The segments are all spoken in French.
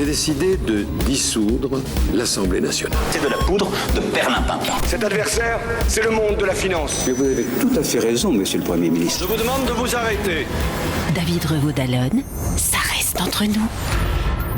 J'ai décidé de dissoudre l'Assemblée nationale. C'est de la poudre de perlimpinpin. Cet adversaire, c'est le monde de la finance. Vous avez tout à fait raison, monsieur le Premier ministre. Je vous demande de vous arrêter. David Revaud-Dallon, ça reste entre nous.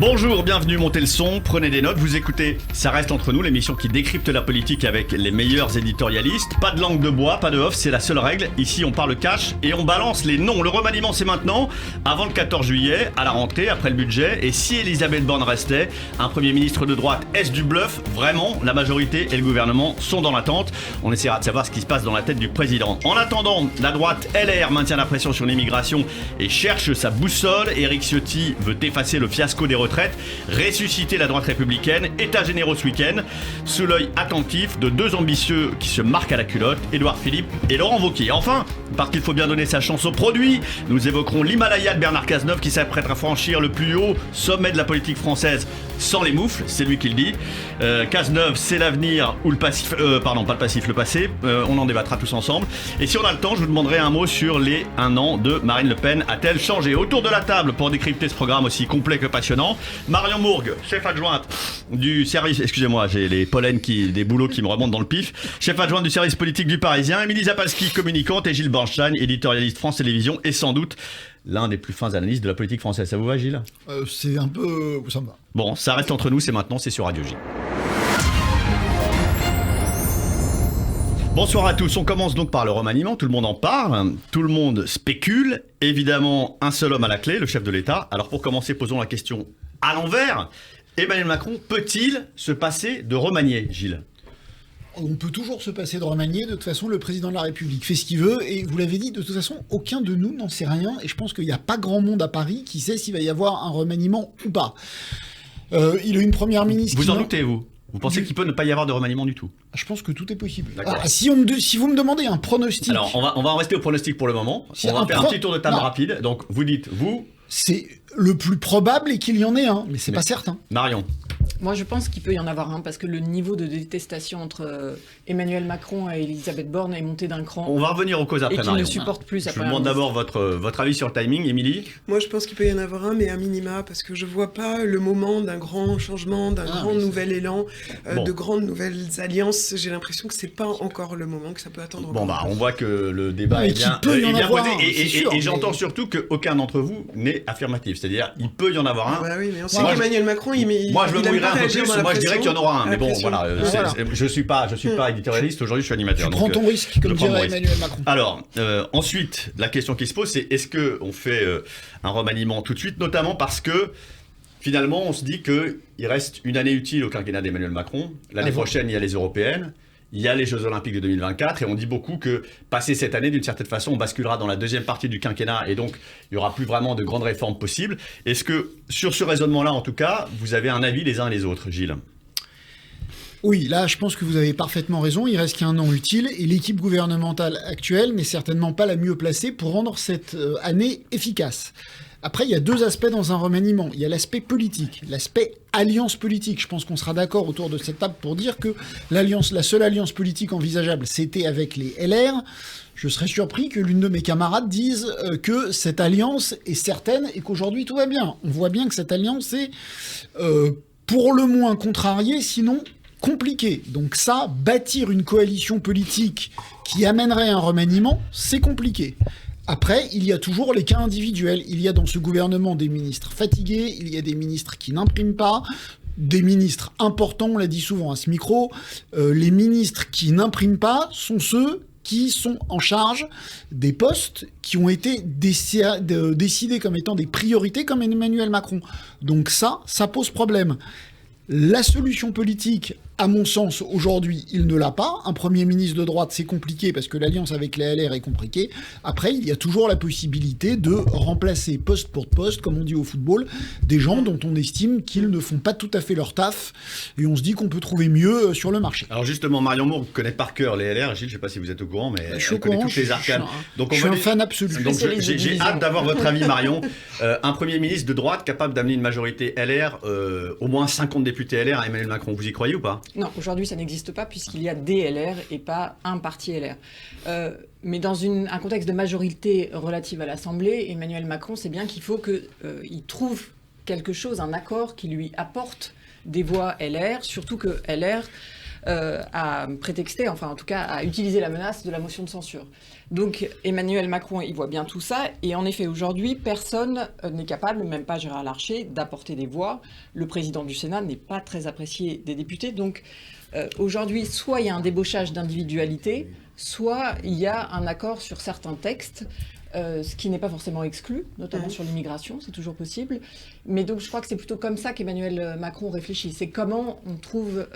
Bonjour, bienvenue, montez le son, prenez des notes, vous écoutez Ça reste entre nous, l'émission qui décrypte la politique avec les meilleurs éditorialistes. Pas de langue de bois, pas de off, c'est la seule règle. Ici on parle cash et on balance les noms. Le remaniement c'est maintenant, avant le 14 juillet, à la rentrée, après le budget. Et si Elisabeth Borne restait, un Premier ministre de droite, est-ce du bluff? Vraiment, la majorité et le gouvernement sont dans l'attente. On essaiera de savoir ce qui se passe dans la tête du président. En attendant, la droite LR maintient la pression sur l'immigration et cherche sa boussole. Éric Ciotti veut effacer le fiasco des retraites, ressusciter la droite républicaine, état généraux ce week-end, sous l'œil attentif de deux ambitieux qui se marquent à la culotte, Édouard Philippe et Laurent Wauquiez. Enfin, parce qu'il faut bien donner sa chance au produit, nous évoquerons l'Himalaya de Bernard Cazeneuve qui s'apprête à franchir le plus haut sommet de la politique française sans les moufles, c'est lui qui le dit. Cazeneuve, c'est l'avenir ou le passif, pardon, pas le passif, le passé, on en débattra tous ensemble. Et si on a le temps, je vous demanderai un mot sur les 1 an de Marine Le Pen. A-t-elle changé? Autour de la table pour décrypter ce programme aussi complet que passionnant, Marion Mourgue, chef adjointe du service, excusez-moi, j'ai les pollens des boulots qui me remontent dans le pif, chef adjointe du service politique du Parisien, Émilie Zapalski, communicante, et Gilles Bernstein, éditorialiste France Télévisions, et sans doute l'un des plus fins analystes de la politique française. Ça vous va, Gilles? C'est un peu... ça me va. Bon, ça reste entre nous, c'est maintenant, c'est sur Radio J. Bonsoir à tous, on commence donc par le remaniement, tout le monde en parle, tout le monde spécule, évidemment un seul homme à la clé, le chef de l'État. Alors pour commencer, posons la question à l'envers. Emmanuel Macron peut-il se passer de remanier, Gilles? On peut toujours se passer de remanier. De toute façon, le président de la République fait ce qu'il veut. Et vous l'avez dit, de toute façon, aucun de nous n'en sait rien. Et je pense qu'il n'y a pas grand monde à Paris qui sait s'il va y avoir un remaniement ou pas. Il a une première ministre... Vous en doutez, vous pensez qu'il peut ne pas y avoir de remaniement du tout? Je pense que tout est possible. Si vous me demandez un pronostic... Alors, on va en rester au pronostic pour le moment. On va faire un petit tour de table rapide. Donc, vous dites, vous... C'est le plus probable est qu'il y en ait un, mais c'est pas certain. Marion? Moi, je pense qu'il peut y en avoir un, parce que le niveau de détestation entre Emmanuel Macron et Elisabeth Borne est monté d'un cran. On va revenir aux causes après, Marion. Et qu'il ne supporte plus sa première ministre. Je vous demande d'abord votre avis sur le timing, Émilie. Moi, je pense qu'il peut y en avoir un, mais à minima, parce que je vois pas le moment d'un grand changement, d'un grand nouvel élan, de grandes nouvelles alliances. J'ai l'impression que c'est pas encore le moment, que ça peut attendre. Bon, on voit que le débat est bien posé. Et j'entends surtout qu'aucun d'entre vous n'est affirmatif. C'est-à-dire, il peut y en avoir un. Oui, mais on sait qu'Emmanuel Macron, moi, je me mouillerai un peu plus. Moi, je dirais qu'il y en aura un. Mais bon, voilà. Je suis pas éditorialiste. Aujourd'hui, je suis animateur. Tu prends ton risque, comme dirait Emmanuel Macron. Alors, ensuite, la question qui se pose, c'est est-ce qu'on fait un remaniement tout de suite, notamment parce que finalement, on se dit qu'il reste une année utile au quinquennat d'Emmanuel Macron. L'année prochaine, il y a les européennes. Il y a les Jeux Olympiques de 2024 et on dit beaucoup que, passé cette année, d'une certaine façon, on basculera dans la deuxième partie du quinquennat et donc il n'y aura plus vraiment de grandes réformes possibles. Est-ce que, sur ce raisonnement-là, en tout cas, vous avez un avis les uns et les autres, Gilles? Oui, là, je pense que vous avez parfaitement raison. Il reste qu'un an utile et l'équipe gouvernementale actuelle n'est certainement pas la mieux placée pour rendre cette année efficace. Après, il y a deux aspects dans un remaniement. Il y a l'aspect politique, l'aspect alliance politique. Je pense qu'on sera d'accord autour de cette table pour dire que la seule alliance politique envisageable, c'était avec les LR. Je serais surpris que l'une de mes camarades dise que cette alliance est certaine et qu'aujourd'hui tout va bien. On voit bien que cette alliance est pour le moins contrariée, sinon compliquée. Donc ça, bâtir une coalition politique qui amènerait un remaniement, c'est compliqué. Après, il y a toujours les cas individuels. Il y a dans ce gouvernement des ministres fatigués, il y a des ministres qui n'impriment pas, des ministres importants, on l'a dit souvent à ce micro. Les ministres qui n'impriment pas sont ceux qui sont en charge des postes qui ont été décidés comme étant des priorités comme Emmanuel Macron. Donc ça pose problème. La solution politique, à mon sens, aujourd'hui, il ne l'a pas. Un Premier ministre de droite, c'est compliqué parce que l'alliance avec les LR est compliquée. Après, il y a toujours la possibilité de remplacer poste pour poste, comme on dit au football, des gens dont on estime qu'ils ne font pas tout à fait leur taf. Et on se dit qu'on peut trouver mieux sur le marché. Alors justement, Marion Mourgue connaît par cœur les LR. Gilles, je ne sais pas si vous êtes au courant, mais elle connaît toutes les arcanes. Je suis un fan absolu. Donc j'ai hâte d'avoir votre avis, Marion. Un Premier ministre de droite capable d'amener une majorité LR, au moins 50 députés LR à Emmanuel Macron, vous y croyez ou pas? Non, aujourd'hui ça n'existe pas puisqu'il y a des LR et pas un parti LR. Mais dans un contexte de majorité relative à l'Assemblée, Emmanuel Macron sait bien qu'il faut qu'il trouve quelque chose, un accord qui lui apporte des voix LR, surtout que LR a prétexté, enfin en tout cas a utilisé la menace de la motion de censure. Donc Emmanuel Macron, il voit bien tout ça, et en effet aujourd'hui, personne n'est capable, même pas Gérard Larcher, d'apporter des voix. Le président du Sénat n'est pas très apprécié des députés, donc aujourd'hui, soit il y a un débauchage d'individualité, soit il y a un accord sur certains textes, ce qui n'est pas forcément exclu, notamment sur l'immigration, c'est toujours possible. Mais donc je crois que c'est plutôt comme ça qu'Emmanuel Macron réfléchit. C'est comment on trouve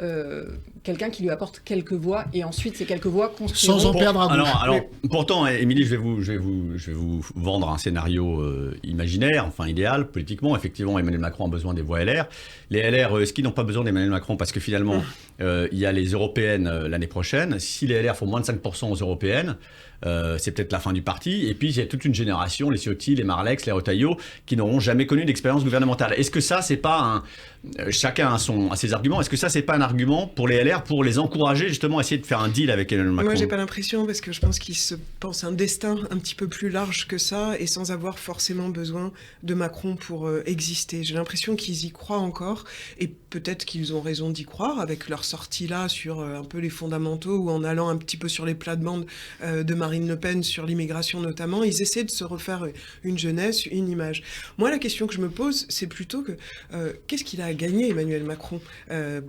quelqu'un qui lui apporte quelques voix, et ensuite ces quelques voix construiront... Sans en perdre à bout. Alors pourtant, Émilie, je vais vous vendre un scénario imaginaire, enfin idéal, politiquement. Effectivement, Emmanuel Macron a besoin des voix LR. Les LR, est-ce qu'ils n'ont pas besoin d'Emmanuel Macron? Parce que finalement, il y a les européennes l'année prochaine. Si les LR font moins de 5% aux européennes, c'est peut-être la fin du parti. Et puis, il y a toute une génération, les Ciotti, les Marlex, les Retailleau, qui n'auront jamais connu d'expérience gouvernementale. Est-ce que ça, c'est pas un... Chacun a ses arguments. Est-ce que ça, c'est pas un argument pour les LR, pour les encourager justement à essayer de faire un deal avec Emmanuel Macron? Moi, j'ai pas l'impression, parce que je pense qu'ils se pensent un destin un petit peu plus large que ça, et sans avoir forcément besoin de Macron pour exister. J'ai l'impression qu'ils y croient encore, et peut-être qu'ils ont raison d'y croire, avec leur sortie là sur un peu les fondamentaux, ou en allant un petit peu sur les plates-bandes de Marine Le Pen sur l'immigration notamment. Ils essaient de se refaire une jeunesse, une image. Moi, la question que je me pose, c'est plutôt que qu'est-ce qu'il a à gagner, Emmanuel Macron,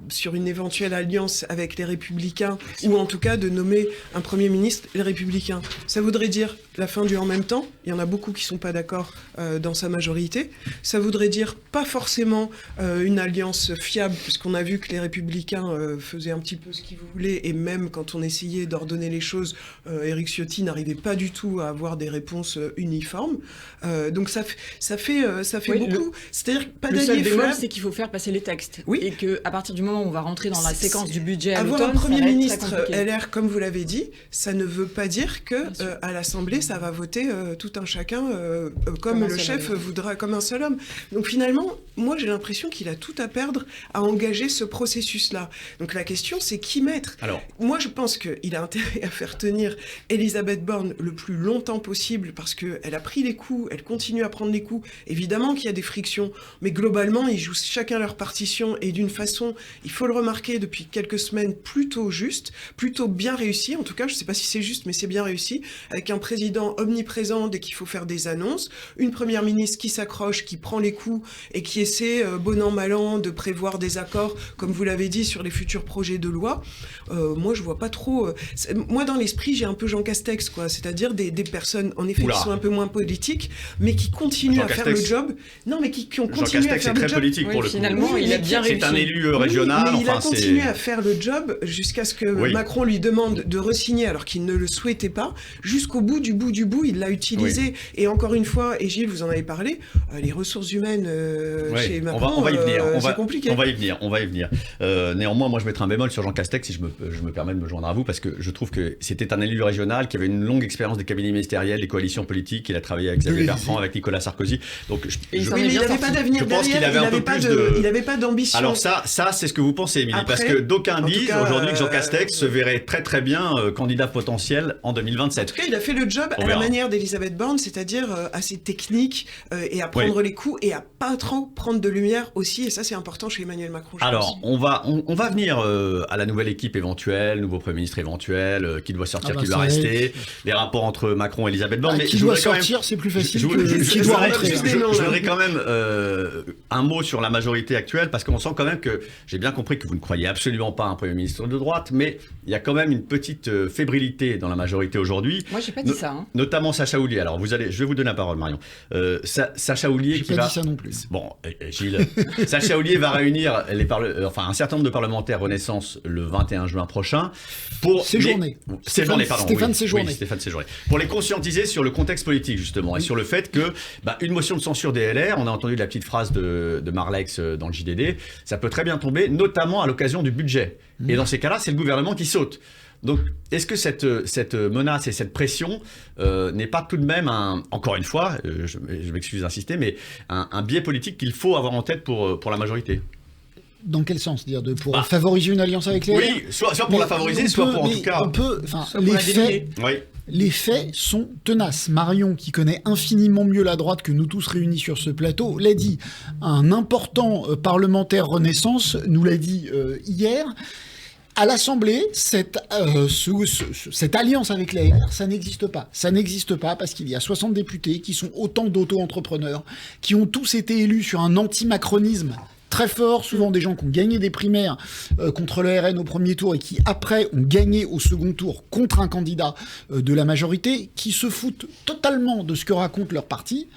sur une éventuelle alliance avec les Républicains, ou en tout cas de nommer un Premier ministre les Républicains? Ça voudrait dire la fin du en même temps. Il y en a beaucoup qui ne sont pas d'accord dans sa majorité. Ça voudrait dire pas forcément une alliance fiable, puisqu'on a vu que les Républicains faisaient un petit peu ce qu'ils voulaient, et même quand on essayait d'ordonner les choses, Éric Ciotti n'arrivait pas du tout à avoir des réponses uniformes. Donc ça fait beaucoup. C'est-à-dire pas d'alliés fiables. Le seul bémol, fiables. c'est qu'il faut faire passer les textes. Oui. Et qu'à partir du moment où on va rentrer dans la séquence du budget à avoir l'automne, un Premier ça va être ministre très compliqué. LR, comme vous l'avez dit, ça ne veut pas dire que à l'Assemblée, ça va voter tout un chacun comme le chef voudra, comme un seul homme. Donc finalement, moi j'ai l'impression qu'il a tout à perdre à engager ce processus-là. Donc la question, c'est qui mettre. Alors, moi je pense qu'il a intérêt à faire tenir Elisabeth Borne le plus longtemps possible, parce qu'elle a pris les coups, elle continue à prendre les coups. Évidemment qu'il y a des frictions, mais globalement, ils jouent chacun leur partition, et d'une façon, il faut le remarquer, depuis quelques semaines, plutôt juste, plutôt bien réussi. En tout cas, je ne sais pas si c'est juste, mais c'est bien réussi, avec un président omniprésent dès qu'il faut faire des annonces, une première ministre qui s'accroche, qui prend les coups et qui essaie, bon an mal an, de prévoir des accords, comme vous l'avez dit, sur les futurs projets de loi. Moi, je vois pas trop... moi, dans l'esprit, j'ai un peu Jean Castex, quoi. C'est-à-dire des personnes, en effet, qui sont un peu moins politiques, mais qui continuent à faire le job. Non, mais qui ont continué à faire le job. Jean Castex, c'est très politique pour le coup. Finalement, il a bien réussi. C'est un élu régional. Mais il a continué à faire le job jusqu'à ce que Macron lui demande de re-signer, alors qu'il ne le souhaitait pas. Jusqu'au bout du bout, il l'a utilisé. Oui. Et encore une fois, et Gilles, vous en avez parlé, les ressources humaines chez Macron, on va y venir. C'est compliqué. On va y venir. Néanmoins, moi, je mettrai un bémol sur Jean Castex, si je me permets de me joindre à vous, parce que je trouve que c'était un élu régional qui avait une longue expérience des cabinets ministériels, des coalitions politiques. Il a travaillé avec Xavier Bertrand, avec Nicolas Sarkozy. Donc, il n'avait pas d'avenir derrière. Il n'avait pas d'ambition. Alors ça, c'est ce que vous pensez, Émilie, parce que d'aucuns disent aujourd'hui que Jean Castex se verrait très très bien candidat potentiel en 2027. En tout cas, il a fait le job à la manière d'Elisabeth Borne, c'est-à-dire assez technique et à prendre les coups et à pas trop prendre de lumière aussi. Et ça, c'est important chez Emmanuel Macron. Alors, on va venir à la nouvelle équipe évoluelle, nouveau Premier ministre éventuel, qui doit sortir, qui doit rester, les rapports entre Macron et Elisabeth Borne. Mais qui doit sortir, c'est plus facile que qui doit rentrer. Je voudrais quand même un mot sur la majorité actuelle, parce qu'on sent quand même que, j'ai bien compris que vous ne croyez absolument pas à un Premier ministre de droite, mais il y a quand même une petite fébrilité dans la majorité aujourd'hui. Moi, j'ai pas dit ça. Notamment Sacha Houlié. Alors, je vais vous donner la parole, Marion. Sacha Houlié qui va... J'ai pas dit ça non plus. Bon, Gilles. Sacha Houlié va réunir un certain nombre de parlementaires Renaissance le 21 juin prochain pour... Séjourné. Stéphane Séjourné. Pour les conscientiser sur le contexte politique, justement, et sur le fait que une motion de censure des LR, on a entendu la petite phrase de Marlex dans le JDD, ça peut très bien tomber, notamment à l'occasion du budget. Et dans ces cas-là, c'est le gouvernement qui saute. Donc, est-ce que cette menace et cette pression n'est pas tout de même, encore une fois, je m'excuse d'insister, mais un biais politique qu'il faut avoir en tête pour la majorité ? Dans quel sens? C'est-à-dire pour favoriser une alliance avec les LR? Oui, soit pour la favoriser, soit pour en tout cas... Les faits sont tenaces. Marion, qui connaît infiniment mieux la droite que nous tous réunis sur ce plateau, l'a dit. Un important parlementaire Renaissance nous l'a dit hier. À l'Assemblée, cette alliance avec les LR, ça n'existe pas. Ça n'existe pas parce qu'il y a 60 députés qui sont autant d'auto-entrepreneurs, qui ont tous été élus sur un anti-macronisme très fort, souvent des gens qui ont gagné des primaires contre le RN au premier tour et qui après ont gagné au second tour contre un candidat de la majorité, qui se foutent totalement de ce que raconte leur parti.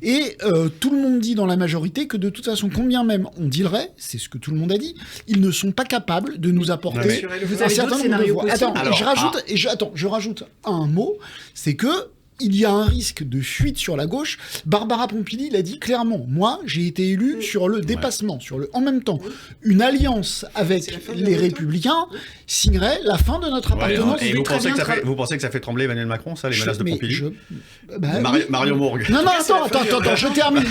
Et tout le monde dit dans la majorité que de toute façon, combien même on dealerait, c'est ce que tout le monde a dit, ils ne sont pas capables de nous apporter un certain nombre de voix. Je rajoute un mot, c'est que il y a un risque de fuite sur la gauche. Barbara Pompili l'a dit clairement. Moi, j'ai été élu sur le dépassement, sur le en même temps. Une alliance avec les Républicains signerait la fin de notre appartenance. Et vous pensez que ça fait trembler Emmanuel Macron, ça, les menaces de Pompili? Mario Mourgue. Non, attends, je termine.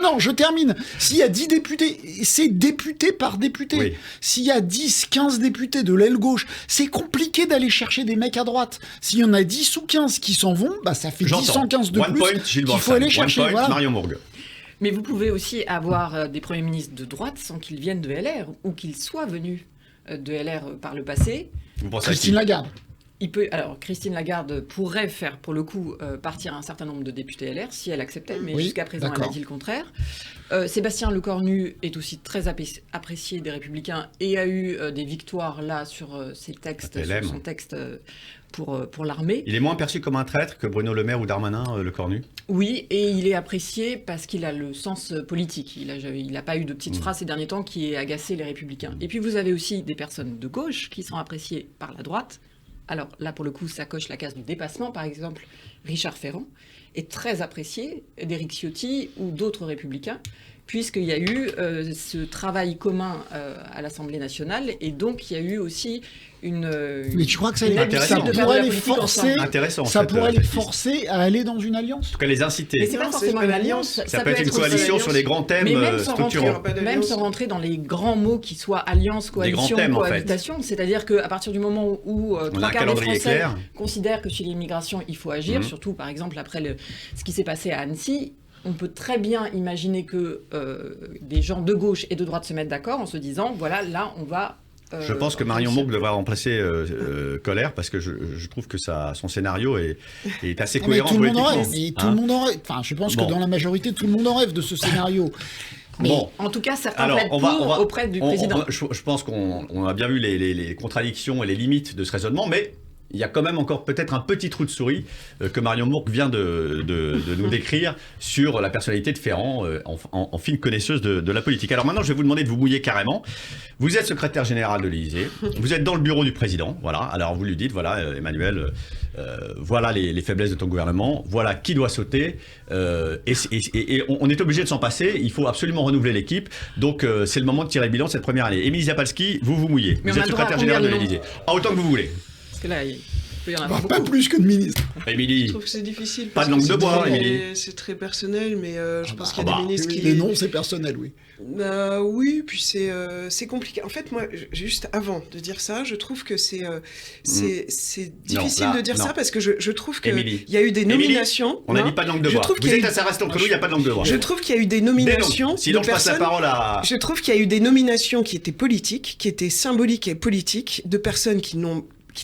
Non, je termine. S'il y a 10 députés, c'est député par député. Oui. S'il y a 10, 15 députés de l'aile gauche, c'est compliqué d'aller chercher des mecs à droite. S'il y en a 10 ou 15 qui s'en vont, ça fait 10, 115 de plus qu'il faut aller chercher. Voilà. Mario Mourgue. Mais vous pouvez aussi avoir des premiers ministres de droite sans qu'ils viennent de LR ou qu'ils soient venus de LR par le passé. Christine Lagarde. Christine Lagarde pourrait faire, pour le coup, partir un certain nombre de députés LR si elle acceptait, mais jusqu'à présent, elle a dit le contraire. Sébastien Lecornu est aussi très apprécié des Républicains et a eu des victoires là sur ses textes, sur son texte pour l'armée. Il est moins perçu comme un traître que Bruno Le Maire ou Darmanin, Lecornu? Oui, et il est apprécié parce qu'il a le sens politique. Il n'a pas eu de petites phrases ces derniers temps qui aient agacé les Républicains. Et puis vous avez aussi des personnes de gauche qui sont appréciées par la droite. Alors là, pour le coup, ça coche la case du dépassement. Par exemple, Richard Ferrand est très apprécié d'Éric Ciotti ou d'autres Républicains, puisqu'il y a eu ce travail commun à l'Assemblée nationale, et donc il y a eu aussi mais tu crois que ça pourrait les forcer, les forcer à aller dans une alliance? En tout cas, les inciter. Mais c'est pas forcément une alliance. Ça peut être une coalition sur les grands thèmes structurants. Même sans rentrer dans les grands mots qui soient alliance, coalition, cohabitation. C'est-à-dire qu'à partir du moment où 3/4 des Français considèrent que chez l'immigration, il faut agir, surtout par exemple après ce qui s'est passé à Annecy, on peut très bien imaginer que des gens de gauche et de droite se mettent d'accord en se disant, voilà, là, on va... je pense que Marion Mourgue devra remplacer Colère, parce que je trouve que son scénario est assez cohérent politiquement. Tout le monde en rêve. Enfin, je pense que dans la majorité, tout le monde en rêve de ce scénario. Mais en tout cas, certains plaident auprès du président. Je pense qu'on a bien vu les contradictions et les limites de ce raisonnement, mais il y a quand même encore peut-être un petit trou de souris que Marion Mourgue vient de nous décrire sur la personnalité de Ferrand, en fine connaisseuse de la politique. Alors maintenant, je vais vous demander de vous mouiller carrément. Vous êtes secrétaire général de l'Élysée, vous êtes dans le bureau du président, voilà. Alors vous lui dites, voilà, Emmanuel, voilà les faiblesses de ton gouvernement, voilà qui doit sauter, et on est obligé de s'en passer, il faut absolument renouveler l'équipe, donc c'est le moment de tirer le bilan de cette première année. Émilie Zapalski, vous mouillez, vous êtes secrétaire général de l'Élysée. Autant que vous voulez. Parce que là, il peut y en avoir beaucoup. Pas plus que de ministre. Émilie. Je trouve que c'est difficile. Pas de langue de bois, Émilie. C'est très personnel, mais je pense qu'il y a des ministres qui... Les noms, c'est personnel, oui. Oui, puis c'est compliqué. En fait, moi, juste avant de dire ça, je trouve que c'est difficile de dire ça, parce que je trouve qu'il y a eu des nominations... On n'a dit pas de langue de bois. Ça reste entre nous, il n'y a pas de langue de bois. Je trouve qu'il y a eu des nominations... Sinon, je passe la parole à... Je trouve qu'il y a eu des nominations qui étaient politiques, qui étaient symboliques et politiques, de personnes qui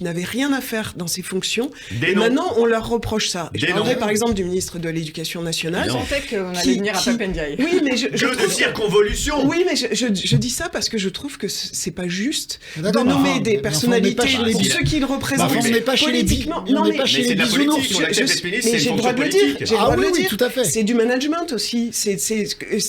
n'avaient rien à faire dans ces fonctions. Et maintenant, on leur reproche ça. Je parlerai par exemple du ministre de l'Éducation nationale. Je pensais qu'on allait venir à Pape Ndiaye. Oui, mais je trouve... de circonvolution. Oui, mais je dis ça parce que je trouve que c'est pas juste de nommer des personnalités pour ceux qui le représentent. On n'est pas chez les politiquement. On n'est pas chez les bisounours. Mais j'ai le droit de le dire. Ah oui, tout à fait. C'est du management aussi.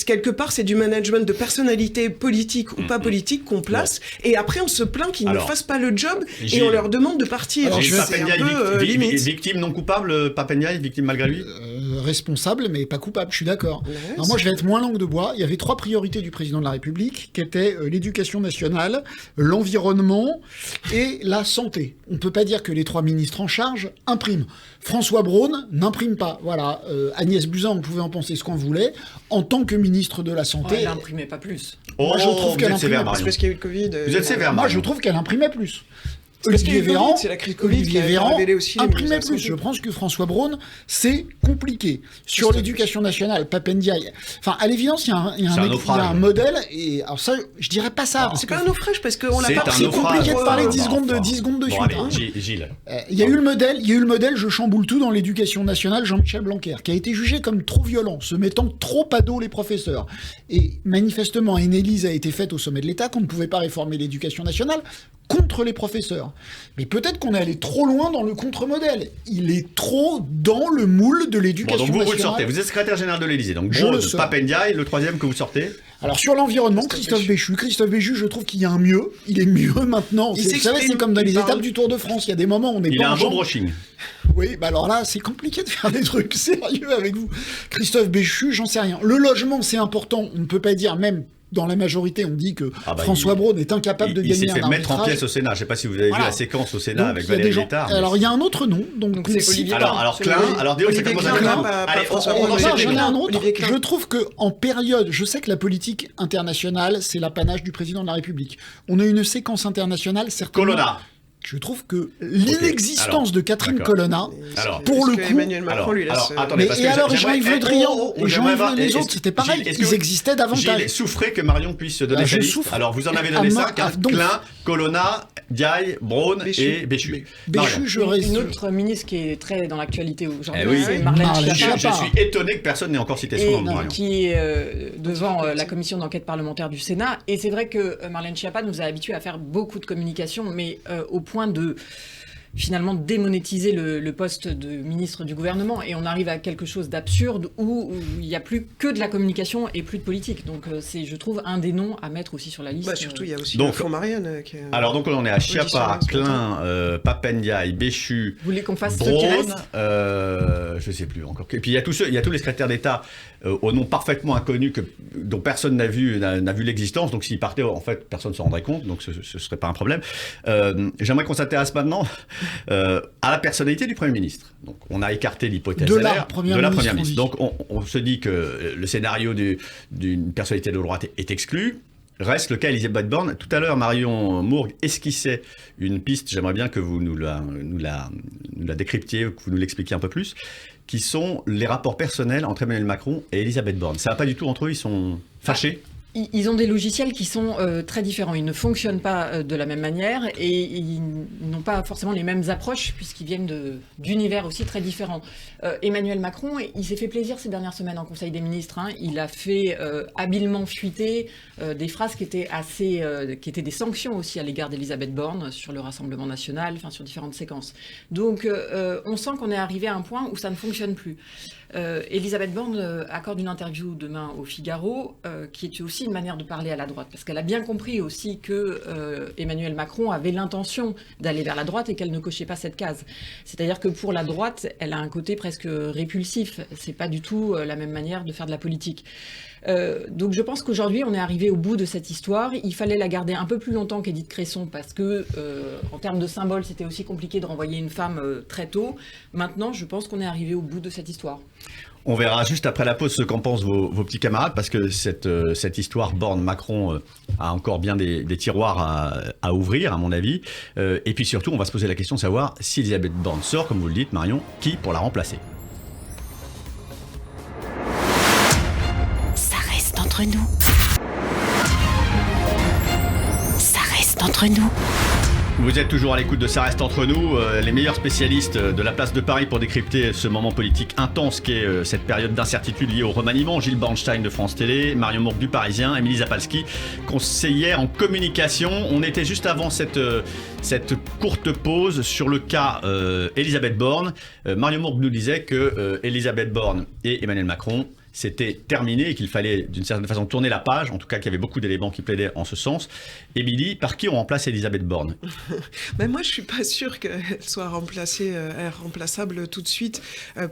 Quelque part, c'est du management de personnalités politiques ou pas politiques qu'on place. Et après, on se plaint qu'ils ne fassent pas le job et on leur demande de partir. Victime non coupable, Pape Ndiaye, victime malgré lui? responsable, mais pas coupable, je suis d'accord. Alors moi, je vais être moins langue de bois. Il y avait 3 priorités du président de la République, qui étaient l'éducation nationale, l'environnement et la santé. On ne peut pas dire que les 3 ministres en charge impriment. François Braun n'imprime pas. Voilà. Agnès Buzyn, on pouvait en penser ce qu'on voulait. En tant que ministre de la Santé... elle n'imprimait pas plus. Moi, je trouve qu'elle imprimait plus. C'est parce qu'il y a eu le Covid. Vous êtes sévère, Moi, je trouve qu'elle imprimait plus. Olivier Véran, c'est la crise Covid qui a révélé aussi imprimait plus. Je pense que François Braun, c'est compliqué. Sur l'éducation nationale, Pape Ndiaye. Enfin, à l'évidence, il y a un modèle, et alors ça, je dirais pas ça. C'est pas un naufrage, parce qu'on l'a pas. C'est compliqué de parler 10 secondes de suite. Gilles. Il y a eu le modèle, je chamboule tout dans l'éducation nationale, Jean-Michel Blanquer, qui a été jugé comme trop violent, se mettant trop à dos les professeurs. Et manifestement, une analyse a été faite au sommet de l'État qu'on ne pouvait pas réformer l'éducation nationale contre les professeurs. Mais peut-être qu'on est allé trop loin dans le contre-modèle. Il est trop dans le moule de l'éducation nationale. Donc vous le sortez. Vous êtes secrétaire général de l'Élysée. Donc Braun, Pape Ndiaye, le 3e que vous sortez. Alors sur l'environnement, Christophe Béchu. Christophe Béchu, je trouve qu'il y a un mieux. Il est mieux maintenant. Vous savez, c'est comme dans les étapes du Tour de France. Il y a des moments où on n'est pas... Il a un beau brushing. Oui, bah alors là, c'est compliqué de faire des trucs sérieux avec vous. Christophe Béchu, j'en sais rien. Le logement, c'est important. On ne peut pas dire, même dans la majorité, on dit que François Braun est incapable de gagner un arbitrage. Il s'est fait mettre en pièce au Sénat. Je ne sais pas si vous avez vu la séquence au Sénat avec Valérie Létard. Alors, il y a un autre nom. Donc c'est Olivier. Alors Klein. Alors, dis-moi, c'est comment ça Klein. J'en ai un autre. Je trouve qu'en période... Je sais que la politique internationale, c'est l'apanage du président de la République. On a une séquence internationale, certainement... Colonna. Je trouve que l'inexistence de Catherine Colonna, pour le coup... Emmanuel Macron lui laisse... Mais et alors, Jean-Yves Le Drian et Jean-Yves les autres, c'était pareil, ils existaient davantage. Gilles, souffrez que Marion puisse donner sa liste. Alors, vous en avez donné 5, Klein, Colonna, Ndiaye, Braun et Béchu. Une autre ministre qui est très dans l'actualité aujourd'hui, c'est Marlène Schiappa. Je suis étonné que personne n'ait encore cité son nom. Qui est devant la commission d'enquête parlementaire du Sénat. Et c'est vrai que Marlène Schiappa nous a habitués à faire beaucoup de communication, mais au point de finalement démonétiser le poste de ministre du gouvernement, et on arrive à quelque chose d'absurde où il n'y a plus que de la communication et plus de politique. Donc c'est, je trouve, un des noms à mettre aussi sur la liste. Surtout, il y a aussi le fonds Marianne. Alors donc on est à Schiappa, Klein, Pape Ndiaye, Béchu, vous voulez qu'on fasse Braun, ceux qui restent je sais plus encore. Et puis il y a tous les secrétaires d'État au nom parfaitement inconnu dont personne n'a vu l'existence. Donc s'ils partaient, en fait, personne ne s'en rendrait compte. Donc ce serait pas un problème. J'aimerais qu'on s'intéresse maintenant à la personnalité du Premier ministre. Donc, on a écarté l'hypothèse de la Première ministre. Donc, on se dit que le scénario d'une personnalité de droite est exclu. Reste le cas Elisabeth Borne. Tout à l'heure, Marion Mourgue esquissait une piste. J'aimerais bien que vous nous la décryptiez, que vous nous l'expliquiez un peu plus, qui sont les rapports personnels entre Emmanuel Macron et Elisabeth Borne. Ça va pas du tout entre eux, ils sont fâchés. Ils ont des logiciels qui sont très différents. Ils ne fonctionnent pas de la même manière et ils n'ont pas forcément les mêmes approches puisqu'ils viennent d'univers aussi très différents. Emmanuel Macron, il s'est fait plaisir ces dernières semaines en Conseil des ministres. Il a fait habilement fuiter des phrases qui étaient des sanctions aussi à l'égard d'Elisabeth Borne sur le Rassemblement national, enfin sur différentes séquences. Donc on sent qu'on est arrivé à un point où ça ne fonctionne plus. Elisabeth Borne accorde une interview demain au Figaro qui est aussi une manière de parler à la droite, parce qu'elle a bien compris aussi que Emmanuel Macron avait l'intention d'aller vers la droite et qu'elle ne cochait pas cette case. C'est-à-dire que pour la droite, elle a un côté presque répulsif. C'est pas du tout la même manière de faire de la politique. Donc je pense qu'aujourd'hui on est arrivé au bout de cette histoire. Il fallait la garder un peu plus longtemps qu'Édith Cresson parce que en termes de symbole c'était aussi compliqué de renvoyer une femme très tôt. Maintenant je pense qu'on est arrivé au bout de cette histoire. On verra juste après la pause ce qu'en pensent vos petits camarades, parce que cette histoire Borne-Macron a encore bien des tiroirs à ouvrir, à mon avis. Et puis surtout, on va se poser la question de savoir si Elisabeth Borne sort, comme vous le dites, Marion, qui pour la remplacer? Ça reste entre nous. Ça reste entre nous. Vous êtes toujours à l'écoute de Ça reste entre nous, les meilleurs spécialistes de la place de Paris pour décrypter ce moment politique intense qu'est cette période d'incertitude liée au remaniement. Gilles Bornstein de France Télé, Marion Mourgue du Parisien, Émilie Zapalski, conseillère en communication. On était juste avant cette courte pause sur le cas Elisabeth Borne. Marion Mourgue nous disait que Elisabeth Borne et Emmanuel Macron c'était terminé et qu'il fallait d'une certaine façon tourner la page, en tout cas qu'il y avait beaucoup d'éléments qui plaidaient en ce sens. Émilie, par qui on remplace Elisabeth Borne? Ben moi, je suis pas sûre qu'elle soit remplaçable tout de suite,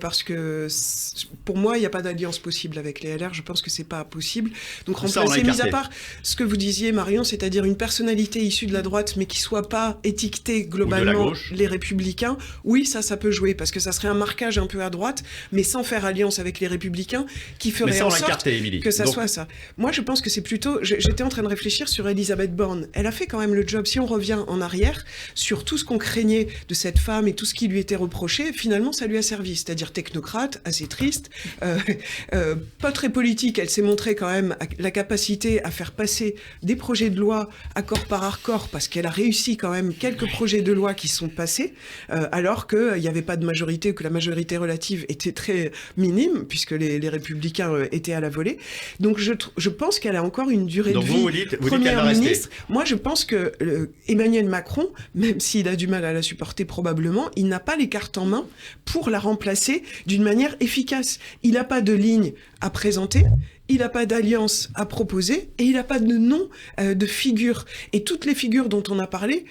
parce que pour moi, il n'y a pas d'alliance possible avec les LR. Je pense que c'est pas possible. Donc remplacer, mis à part ce que vous disiez, Marion, c'est-à-dire une personnalité issue de la droite, mais qui soit pas étiquetée globalement les Républicains, oui, ça peut jouer, parce que ça serait un marquage un peu à droite, mais sans faire alliance avec les Républicains, qui ferait en sorte que ça soit ça. Moi, je pense que c'est plutôt... J'étais en train de réfléchir sur Elisabeth Borne. Elle a fait quand même le job. Si on revient en arrière, sur tout ce qu'on craignait de cette femme et tout ce qui lui était reproché, finalement, ça lui a servi. C'est-à-dire technocrate, assez triste, pas très politique. Elle s'est montrée quand même la capacité à faire passer des projets de loi accord par accord, parce qu'elle a réussi quand même quelques projets de loi qui sont passés, alors qu'il n'y avait pas de majorité, que la majorité relative était très minime, puisque les Républicains étaient à la volée. Donc je pense qu'elle a encore une durée de vie. Vous dites Première ministre. Moi, je pense que Emmanuel Macron, même s'il a du mal à la supporter probablement, il n'a pas les cartes en main pour la remplacer d'une manière efficace. Il n'a pas de ligne à présenter. Il n'a pas d'alliance à proposer et il n'a pas de nom de figure. Et toutes les figures dont on a parlé,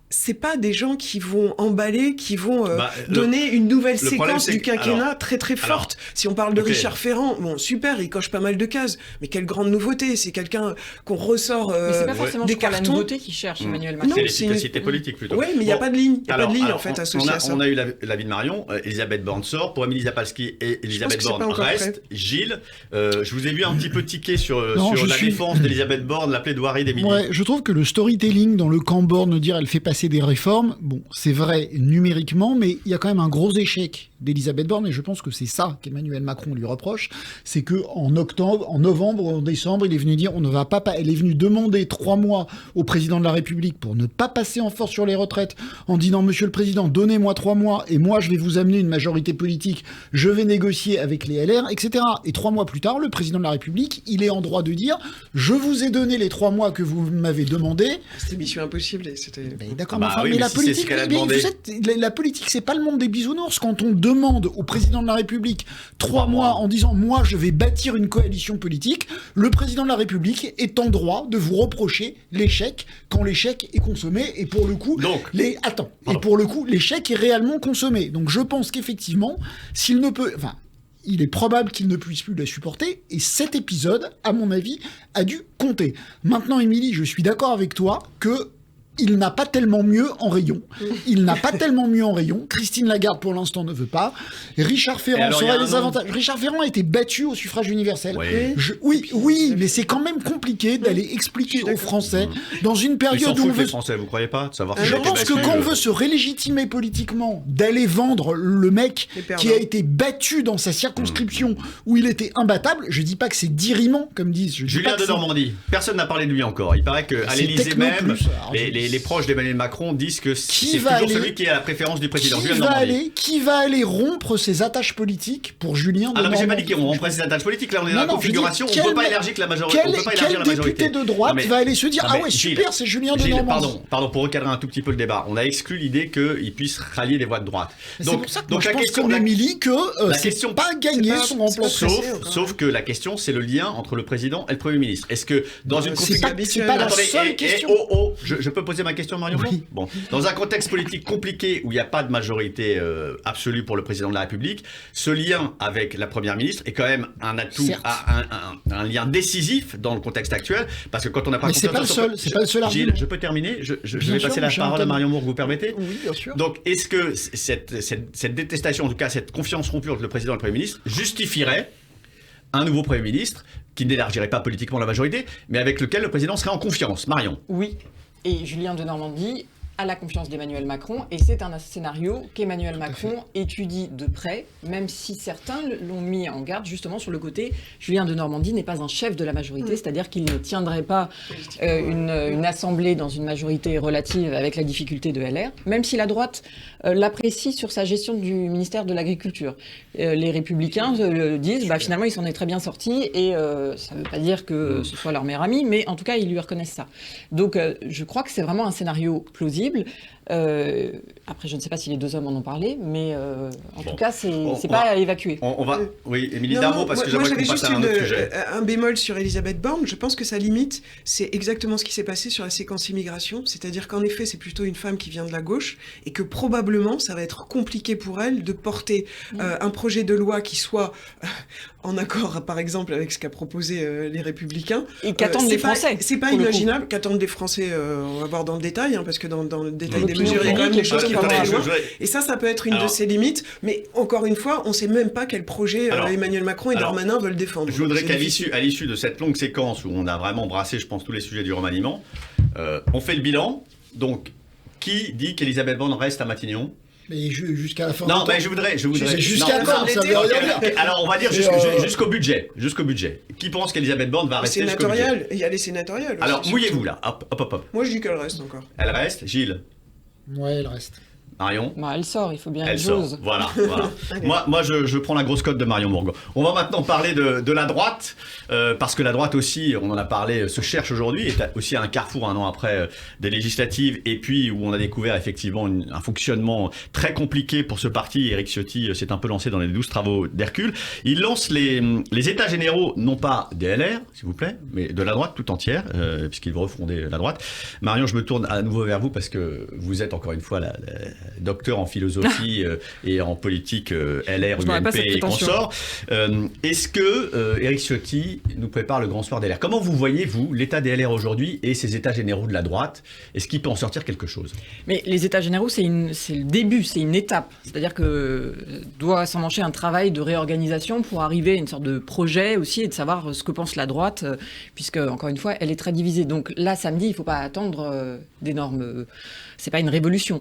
c'est pas des gens qui vont emballer, qui vont donner une nouvelle séquence du quinquennat très très forte. Si on parle de Richard Ferrand, bon super, il coche pas mal de cases, mais quelle grande nouveauté, c'est quelqu'un qu'on ressort mais c'est pas forcément des cartons. La nouveauté qui cherche Emmanuel Macron. C'est l'efficacité politique plutôt. Oui, mais il n'y a pas de ligne, il n'y a pas de ligne en fait associée à ça. On a eu l'avis de Marion, Elisabeth Borne sort, pour Émilie Zapalski et Elisabeth Borne reste. Gilles, je vous ai vu un petit peu tiquer sur la défense d'Elisabeth Borne, la plaidoirie d'Émilie. Ouais, je trouve que le storytelling dans le camp Borne, dire elle fait passer des réformes, bon, c'est vrai numériquement, mais il y a quand même un gros échec d'Elisabeth Borne, et je pense que c'est ça qu'Emmanuel Macron lui reproche, c'est que en novembre, en décembre, il est venu dire elle est venue demander 3 mois au président de la République pour ne pas passer en force sur les retraites, en disant Monsieur le Président, donnez-moi 3 mois et moi je vais vous amener une majorité politique, je vais négocier avec les LR, etc. Et 3 mois plus tard, le président de la République, il est en droit de dire je vous ai donné les 3 mois que vous m'avez demandé. C'était mission impossible et c'était... D'accord, mais la politique, la politique, c'est pas le monde des bisounours. Quand on demande au président de la République 3 mois en disant moi je vais bâtir une coalition politique, le président de la République est en droit de vous reprocher l'échec quand l'échec est consommé, et pour le coup l'échec est réellement consommé. Donc je pense qu'effectivement, il est probable qu'il ne puisse plus la supporter, et cet épisode, à mon avis, a dû compter. Maintenant, Émilie, je suis d'accord avec toi que il n'a pas tellement mieux en rayon. Christine Lagarde, pour l'instant, ne veut pas. Richard Ferrand serait les avantages. Richard Ferrand a été battu au suffrage universel. Oui, mais c'est quand même compliqué d'aller expliquer aux Français, dans une période où on veut... les Français, vous croyez pas, de savoir Je pense que quand on veut se relégitimer politiquement, d'aller vendre le mec qui a été battu dans sa circonscription où il était imbattable, je dis pas que c'est dirimant, comme disent. Julien de Normandie, personne n'a parlé de lui encore. Il paraît qu'à l'Élysée même, les proches d'Emmanuel Macron disent que c'est toujours celui qui a la préférence du président. Qui va aller rompre ses attaches politiques pour Julien de Normandie? Ah non, mais j'ai pas dit qu'on romprait ses attaches politiques. Là, on est dans la configuration. On ne peut pas élargir la majorité. Quel député de droite va aller se dire super, c'est Julien de Normandie? Pardon, pour recadrer un tout petit peu le débat, on a exclu l'idée qu'il puisse rallier les voix de droite. C'est pour ça que je pense comme Émilie que c'est pas gagné son remplacement. Sauf que la question, c'est le lien entre le président et le Premier ministre. Est-ce que dans une configuration... C'est pas la seule question. Je peux poser ma question, Marion? Oui. Bon, dans un contexte politique compliqué où il n'y a pas de majorité absolue pour le président de la République, ce lien avec la Première ministre est quand même un atout, un lien décisif dans le contexte actuel, parce que quand on n'a pas... Mais c'est pas le seul argument. Gilles, je peux terminer? Je vais passer la parole à Marion Moore, vous permettez? Oui, bien sûr. Donc, est-ce que cette détestation, en tout cas cette confiance rompue entre le président et le Premier ministre, justifierait un nouveau Premier ministre qui n'élargirait pas politiquement la majorité, mais avec lequel le président serait en confiance? Marion? Oui. Et Julien de Normandie a la confiance d'Emmanuel Macron, et c'est un scénario qu'Emmanuel Macron étudie de près, même si certains l'ont mis en garde justement sur le côté Julien de Normandie n'est pas un chef de la majorité, c'est-à-dire qu'il ne tiendrait pas une assemblée dans une majorité relative avec la difficulté de LR, même si la droite l'apprécie sur sa gestion du ministère de l'Agriculture. Les Républicains disent finalement il s'en est très bien sorti, et ça ne veut pas dire que ce soit leur meilleur ami, mais en tout cas ils lui reconnaissent ça. Donc je crois que c'est vraiment un scénario plausible. Après, je ne sais pas si les 2 hommes en ont parlé, mais en tout cas, c'est on pas va- à évacuer. On va... Oui, Émilie, Non, d'un non, mot, parce que moi, j'aimerais qu'on j'avais passe juste à un autre sujet. un bémol sur Elisabeth Borne. Je pense que sa limite, c'est exactement ce qui s'est passé sur la séquence immigration. C'est-à-dire qu'en effet, c'est plutôt une femme qui vient de la gauche et que probablement, ça va être compliqué pour elle de porter un projet de loi qui soit en accord, par exemple, avec ce qu'a proposé les Républicains. Et qu'attendent les Français. C'est pas pour le coup. imaginable qu'attendent les Français. On va voir dans le détail, parce que dans le détail des L'opinion mesures, il y a quand même des publique, choses qui vont attendez, très loin. je voudrais- Et ça peut être une de Alors- ses limites. Mais encore une fois, on ne sait même pas quel projet Alors- Emmanuel Macron et alors, Darmanin veulent défendre. Je voudrais C'est qu'à difficile. l'issue de cette longue séquence où on a vraiment brassé, je pense, tous les sujets du remaniement, on fait le bilan. Donc, qui dit qu'Elisabeth Borne reste à Matignon? Mais jusqu'à la fin. Non, du mais temps. je voudrais. Jusqu'à Non, quand non, ça veut rien dire. Alors, on va dire jusqu'au budget. Jusqu'au budget. Qui pense qu'Elisabeth Borne va rester jusqu'au budget? Sénatorial, il y a les sénatoriales. aussi, Alors, surtout. mouillez-vous là. Hop, hop, hop, hop. Moi, je dis qu'elle reste encore. Elle reste. Gilles, Ouais, elle reste. Marion. Bah, elle sort, il faut bien Elle une sort. chose. Voilà. moi, je prends la grosse cote de Marion Bourgo. On va maintenant parler de la droite, parce que la droite aussi, on en a parlé, se cherche aujourd'hui, est aussi à un carrefour un an après des législatives, et puis où on a découvert effectivement un fonctionnement très compliqué pour ce parti. Éric Ciotti s'est un peu lancé dans les 12 travaux d'Hercule. Il lance les états généraux, non pas des LR, s'il vous plaît, mais de la droite tout entière, puisqu'il veut refonder la droite. Marion, je me tourne à nouveau vers vous, parce que vous êtes encore une fois la docteur en philosophie et en politique LR, Je n'aurais pas UMP cette et prétention. consorts. Est-ce que Éric Ciotti nous prépare le grand soir des LR? Comment vous voyez, vous, l'état des LR aujourd'hui et ces états généraux de la droite? Est-ce qu'il peut en sortir quelque chose? Mais les états généraux, c'est le début, c'est une étape. C'est-à-dire que doit s'enclencher un travail de réorganisation pour arriver à une sorte de projet aussi et de savoir ce que pense la droite, puisque, encore une fois, elle est très divisée. Donc là, samedi, il ne faut pas attendre d'énormes... c'est pas une révolution.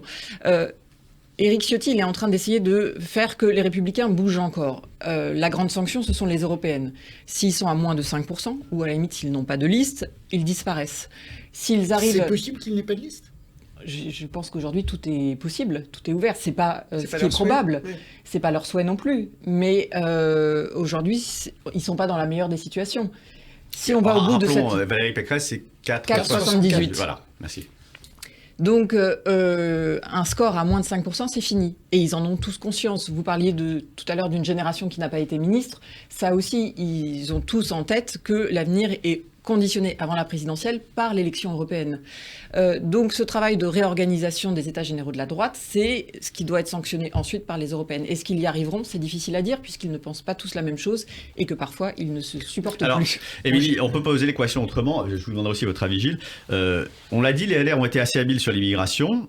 Éric Ciotti, il est en train d'essayer de faire que les Républicains bougent encore. La grande sanction, ce sont les européennes. S'ils sont à moins de 5%, ou à la limite, s'ils n'ont pas de liste, ils disparaissent. S'ils arrivent... C'est possible qu'il n'ait pas de liste? Je pense qu'aujourd'hui, tout est possible, tout est ouvert. C'est pas ce pas qui est leur souhait, probable. oui. C'est pas leur souhait non plus. Mais aujourd'hui, ils sont pas dans la meilleure des situations. Si on va au bout de cette... Valérie Pécresse, c'est 4,78. Voilà, merci. Donc, un score à moins de 5%, c'est fini. Et ils en ont tous conscience. Vous parliez tout à l'heure d'une génération qui n'a pas été ministre. Ça aussi, ils ont tous en tête que l'avenir est conditionné avant la présidentielle par l'élection européenne. Donc ce travail de réorganisation des états généraux de la droite, c'est ce qui doit être sanctionné ensuite par les européennes. Est-ce qu'ils y arriveront? C'est difficile à dire puisqu'ils ne pensent pas tous la même chose et que parfois ils ne se supportent Alors, plus. Émilie, on peut poser l'équation autrement. Je vous demanderai aussi votre avis, Gilles. On l'a dit, les LR ont été assez habiles sur l'immigration.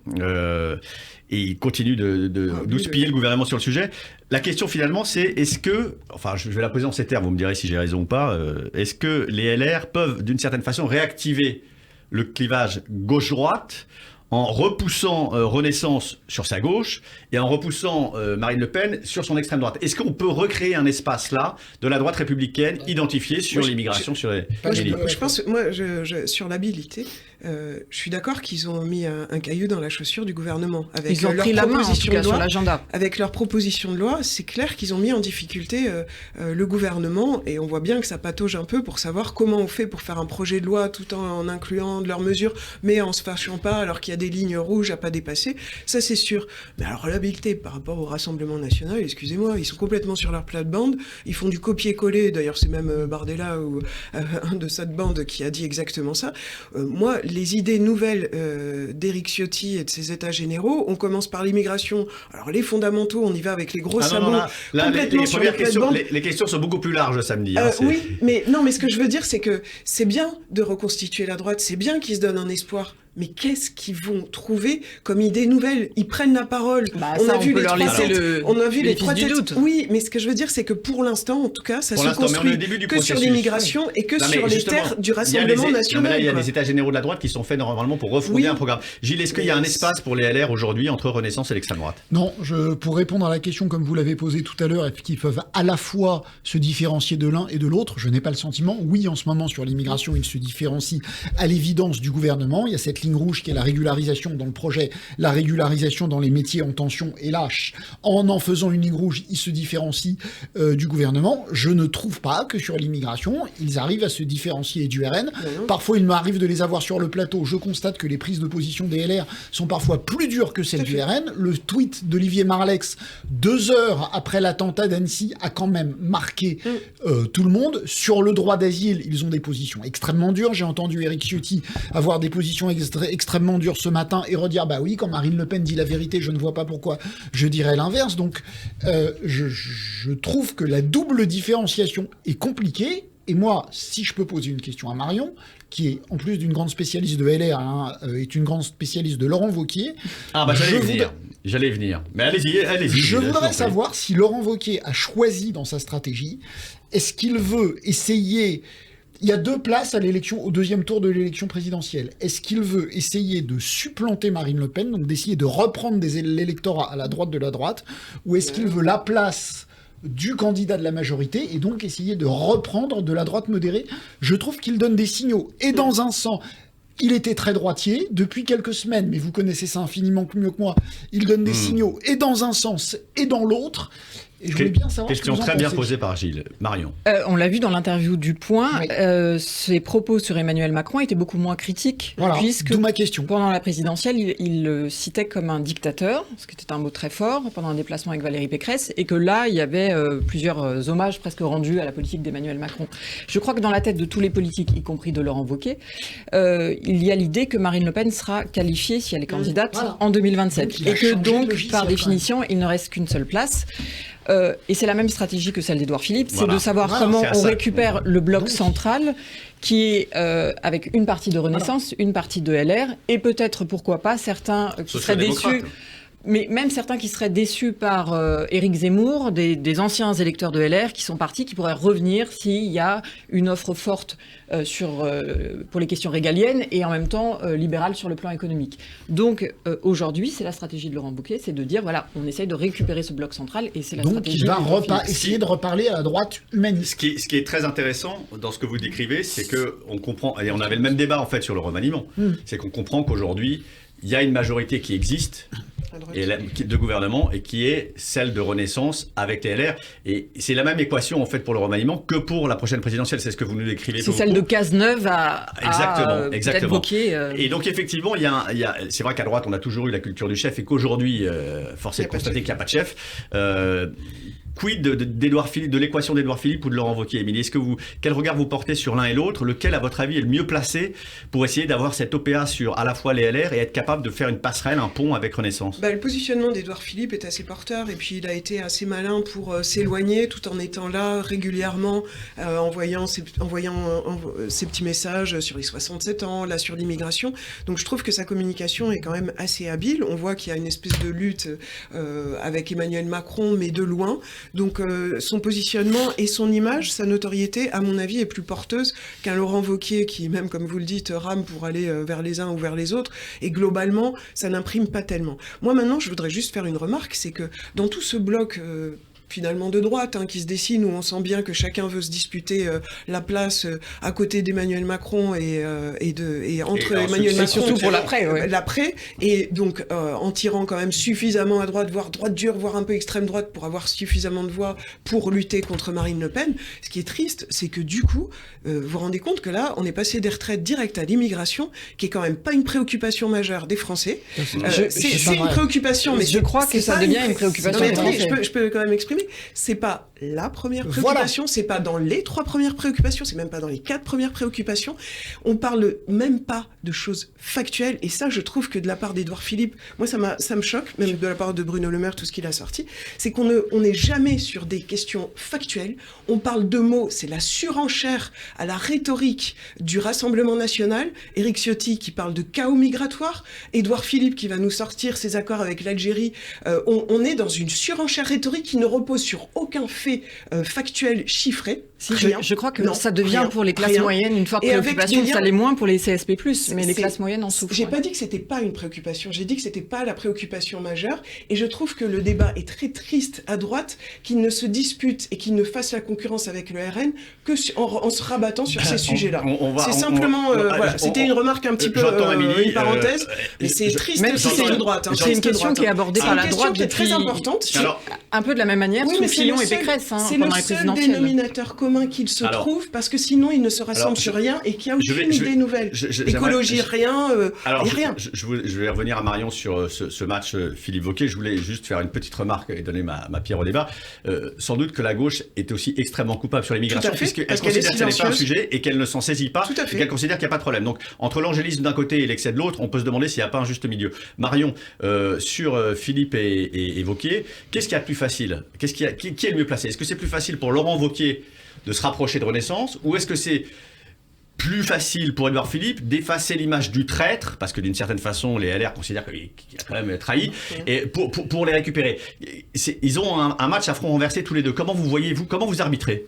Et ils continuent d'houspiller le gouvernement sur le sujet. La question finalement, c'est est-ce que, enfin je vais la poser en ces termes, vous me direz si j'ai raison ou pas, est-ce que les LR peuvent d'une certaine façon réactiver le clivage gauche-droite en repoussant Renaissance sur sa gauche et en repoussant Marine Le Pen sur son extrême droite? Est-ce qu'on peut recréer un espace là de la droite républicaine identifié sur l'immigration, sur les... Je pense, sur l'habilité, je suis d'accord qu'ils ont mis un caillou dans la chaussure du gouvernement. Avec Ils ont leur pris la main en tout proposition cas de loi, sur l'agenda. Avec leur proposition de loi, c'est clair qu'ils ont mis en difficulté le gouvernement et on voit bien que ça patauge un peu pour savoir comment on fait pour faire un projet de loi tout en incluant de leurs mesures, mais en se fâchant pas alors qu'il y a des lignes rouges à pas dépasser. Ça c'est sûr. Mais alors l'habileté par rapport au Rassemblement national, excusez-moi, ils sont complètement sur leur plate-bande. Ils font du copier-coller. D'ailleurs c'est même Bardella ou un de cette bande qui a dit exactement ça. Moi, les idées nouvelles d'Éric Ciotti et de ses états généraux, on commence par l'immigration. Alors les fondamentaux, on y va avec les gros sabots. Complètement sur les questions, plate-bande. les questions sont beaucoup plus larges samedi. Oui, mais ce que je veux dire, c'est que c'est bien de reconstituer la droite, c'est bien qu'ils se donnent un espoir. Mais qu'est-ce qu'ils vont trouver comme idée nouvelle? Ils prennent la parole. On a vu les trois têtes. On a vu les trois du têtes. doute. Oui, mais ce que je veux dire, c'est que pour l'instant, en tout cas, ça se construit que sur l'immigration et que sur les terres du Rassemblement national. Là, il y a des états généraux de la droite qui sont faits normalement pour refonder un programme. Gilles, est-ce qu'il y a un espace pour les LR aujourd'hui entre Renaissance et l'extrême droite? Non, pour répondre à la question comme vous l'avez posée tout à l'heure, et qu'ils peuvent à la fois se différencier de l'un et de l'autre, je n'ai pas le sentiment. Oui, en ce moment, sur l'immigration, ils se différencient à l'évidence du gouvernement. Il y a cette ligne rouge qui est la régularisation dans le projet, la régularisation dans les métiers en tension, et là, en faisant une ligne rouge, ils se différencient du gouvernement. Je ne trouve pas que sur l'immigration, ils arrivent à se différencier du RN. Parfois, il m'arrive de les avoir sur le plateau. Je constate que les prises de position des LR sont parfois plus dures que celles du RN. Le tweet d'Olivier Marleix, 2 heures après l'attentat d'Annecy, a quand même marqué tout le monde. Sur le droit d'asile, ils ont des positions extrêmement dures. J'ai entendu Éric Ciotti avoir des positions extrêmement dures ce matin et redire bah oui, quand Marine Le Pen dit la vérité, je ne vois pas pourquoi je dirais l'inverse. Donc je trouve que la double différenciation est compliquée. Et moi, si je peux poser une question à Marion, qui est en plus d'une grande spécialiste de LR, est une grande spécialiste de Laurent Wauquiez. Ah bah j'allais venir. Mais allez-y. Je voudrais savoir si Laurent Wauquiez a choisi dans sa stratégie, est-ce qu'il veut essayer... Il y a 2 places à l'élection, au 2e tour de l'élection présidentielle. Est-ce qu'il veut essayer de supplanter Marine Le Pen, donc d'essayer de reprendre l'électorat à la droite de la droite, ou est-ce qu'il veut la place du candidat de la majorité et donc essayer de reprendre de la droite modérée? Je trouve qu'il donne des signaux. Et dans un sens, il était très droitier depuis quelques semaines, mais vous connaissez ça infiniment mieux que moi. Il donne des signaux et dans un sens et dans l'autre. Et je voulais bien savoir question ce que vous en très bien pensez. posée par Gilles. Marion. On l'a vu dans l'interview du Point, Oui. ses propos sur Emmanuel Macron étaient beaucoup moins critiques, Voilà, puisque d'où ma question. pendant la présidentielle, il le citait comme un dictateur, ce qui était un mot très fort, pendant un déplacement avec Valérie Pécresse, et que là, il y avait plusieurs hommages presque rendus à la politique d'Emmanuel Macron. Je crois que dans la tête de tous les politiques, y compris de Laurent Wauquiez, il y a l'idée que Marine Le Pen sera qualifiée, si elle est candidate, en 2027. Donc, il a et que changé donc, de logiciel, par quand même. définition, il ne reste qu'une seule place. Et c'est la même stratégie que celle d'Édouard Philippe, Voilà. c'est de savoir Voilà, comment c'est à on ça. récupère le bloc Donc. central qui est avec une partie de Renaissance, une partie de LR, et peut-être, pourquoi pas, certains qui seraient déçus. Mais même certains qui seraient déçus par Éric Zemmour, des anciens électeurs de LR qui sont partis, qui pourraient revenir s'il y a une offre forte pour les questions régaliennes et en même temps libérale sur le plan économique. Donc aujourd'hui, c'est la stratégie de Laurent Wauquiez, c'est de dire voilà, on essaye de récupérer ce bloc central et c'est la Donc stratégie. il va d'Édouard Philippe. essayer de reparler à la droite humaniste. Ce qui est très intéressant dans ce que vous décrivez, c'est que on comprend, et on avait le même débat en fait sur le remaniement, c'est qu'on comprend qu'aujourd'hui, il y a une majorité qui existe de gouvernement et qui est celle de Renaissance avec les LR. Et c'est la même équation en fait pour le remaniement que pour la prochaine présidentielle. C'est ce que vous nous décrivez. C'est celle de Cazeneuve Exactement. peut-être Wauquiez. Et donc effectivement, c'est vrai qu'à droite, on a toujours eu la culture du chef et qu'aujourd'hui, force est de constater qu'il n'y a pas de chef. Quid d'Édouard Philippe, de l'équation d'Édouard Philippe ou de Laurent Wauquiez, Émilie? Quel regard vous portez sur l'un et l'autre? Lequel, à votre avis, est le mieux placé pour essayer d'avoir cette OPA sur à la fois les LR et être capable de faire une passerelle, un pont avec Renaissance? Le positionnement d'Édouard Philippe est assez porteur et puis il a été assez malin pour s'éloigner tout en étant là régulièrement, envoyant ses petits messages sur les 67 ans, là sur l'immigration. Donc je trouve que sa communication est quand même assez habile. On voit qu'il y a une espèce de lutte avec Emmanuel Macron, mais de loin. Donc son positionnement et son image, sa notoriété, à mon avis, est plus porteuse qu'un Laurent Wauquiez qui, même comme vous le dites, rame pour aller vers les uns ou vers les autres. Et globalement, ça n'imprime pas tellement. Moi, maintenant, je voudrais juste faire une remarque, c'est que dans tout ce bloc... finalement de droite, qui se dessine, où on sent bien que chacun veut se disputer la place à côté d'Emmanuel Macron et entre Emmanuel Macron... surtout pour l'après, ouais. L'après, et donc en tirant quand même suffisamment à droite, voire droite dure, voire un peu extrême droite, pour avoir suffisamment de voix pour lutter contre Marine Le Pen. Ce qui est triste, c'est que du coup, vous vous rendez compte que là, on est passé des retraites directes à l'immigration, qui est quand même pas une préoccupation majeure des Français. C'est une préoccupation, mais je crois que ça devient une préoccupation des Français. Je peux quand même exprimer. C'est pas la première préoccupation, c'est pas dans les 3 premières préoccupations, c'est même pas dans les 4 premières préoccupations. On parle même pas de choses factuelles, et ça, je trouve que de la part d'Édouard Philippe, moi, ça me choque, même de la part de Bruno Le Maire, tout ce qu'il a sorti, c'est qu'on n'est jamais sur des questions factuelles. On parle de mots, c'est la surenchère à la rhétorique du Rassemblement national. Éric Ciotti qui parle de chaos migratoire, Édouard Philippe qui va nous sortir ses accords avec l'Algérie. On est dans une surenchère rhétorique qui ne repose repose sur aucun fait factuel chiffré. Je crois que ça devient pour les classes moyennes une forte préoccupation, ça l'est moins pour les CSP+, mais les classes moyennes en souffrent. J'ai pas dit que c'était pas une préoccupation, j'ai dit que c'était pas la préoccupation majeure, et je trouve que le débat est très triste à droite, qu'il ne se dispute et qu'il ne fasse la concurrence avec le RN que en se rabattant sur ces sujets-là. C'est simplement, c'était une remarque un petit peu, une parenthèse, mais c'est triste aussi de droite. C'est une question qui est abordée par la droite qui est très importante. Un peu de la même manière sous Fillon et Pécresse pendant les présidentielles. C'est le seul dénominateur commun qu'ils se trouvent, parce que sinon ils ne se rassemblent sur rien et qu'il n'y a aucune idée nouvelle. Écologie, rien, rien. Je vais revenir à Marion sur ce match Philippe Wauquiez. Je voulais juste faire une petite remarque et donner ma pierre au débat. Sans doute que la gauche est aussi extrêmement coupable sur l'immigration, puisqu'elle considère que ce n'est pas un sujet et qu'elle ne s'en saisit pas, et qu'elle considère qu'il n'y a pas de problème. Donc, entre l'angélisme d'un côté et l'excès de l'autre, on peut se demander s'il n'y a pas un juste milieu. Marion, sur Philippe et Wauquiez, qu'est-ce qui est le plus facile ? Qui est le mieux placé ? Est-ce que c'est plus facile pour Laurent Wauquiez de se rapprocher de Renaissance, ou est-ce que c'est plus facile pour Édouard Philippe d'effacer l'image du traître, parce que d'une certaine façon les LR considèrent qu'il a quand même trahi, et pour les récupérer. Ils ont un match à front renversé tous les deux. Comment vous arbitrez ?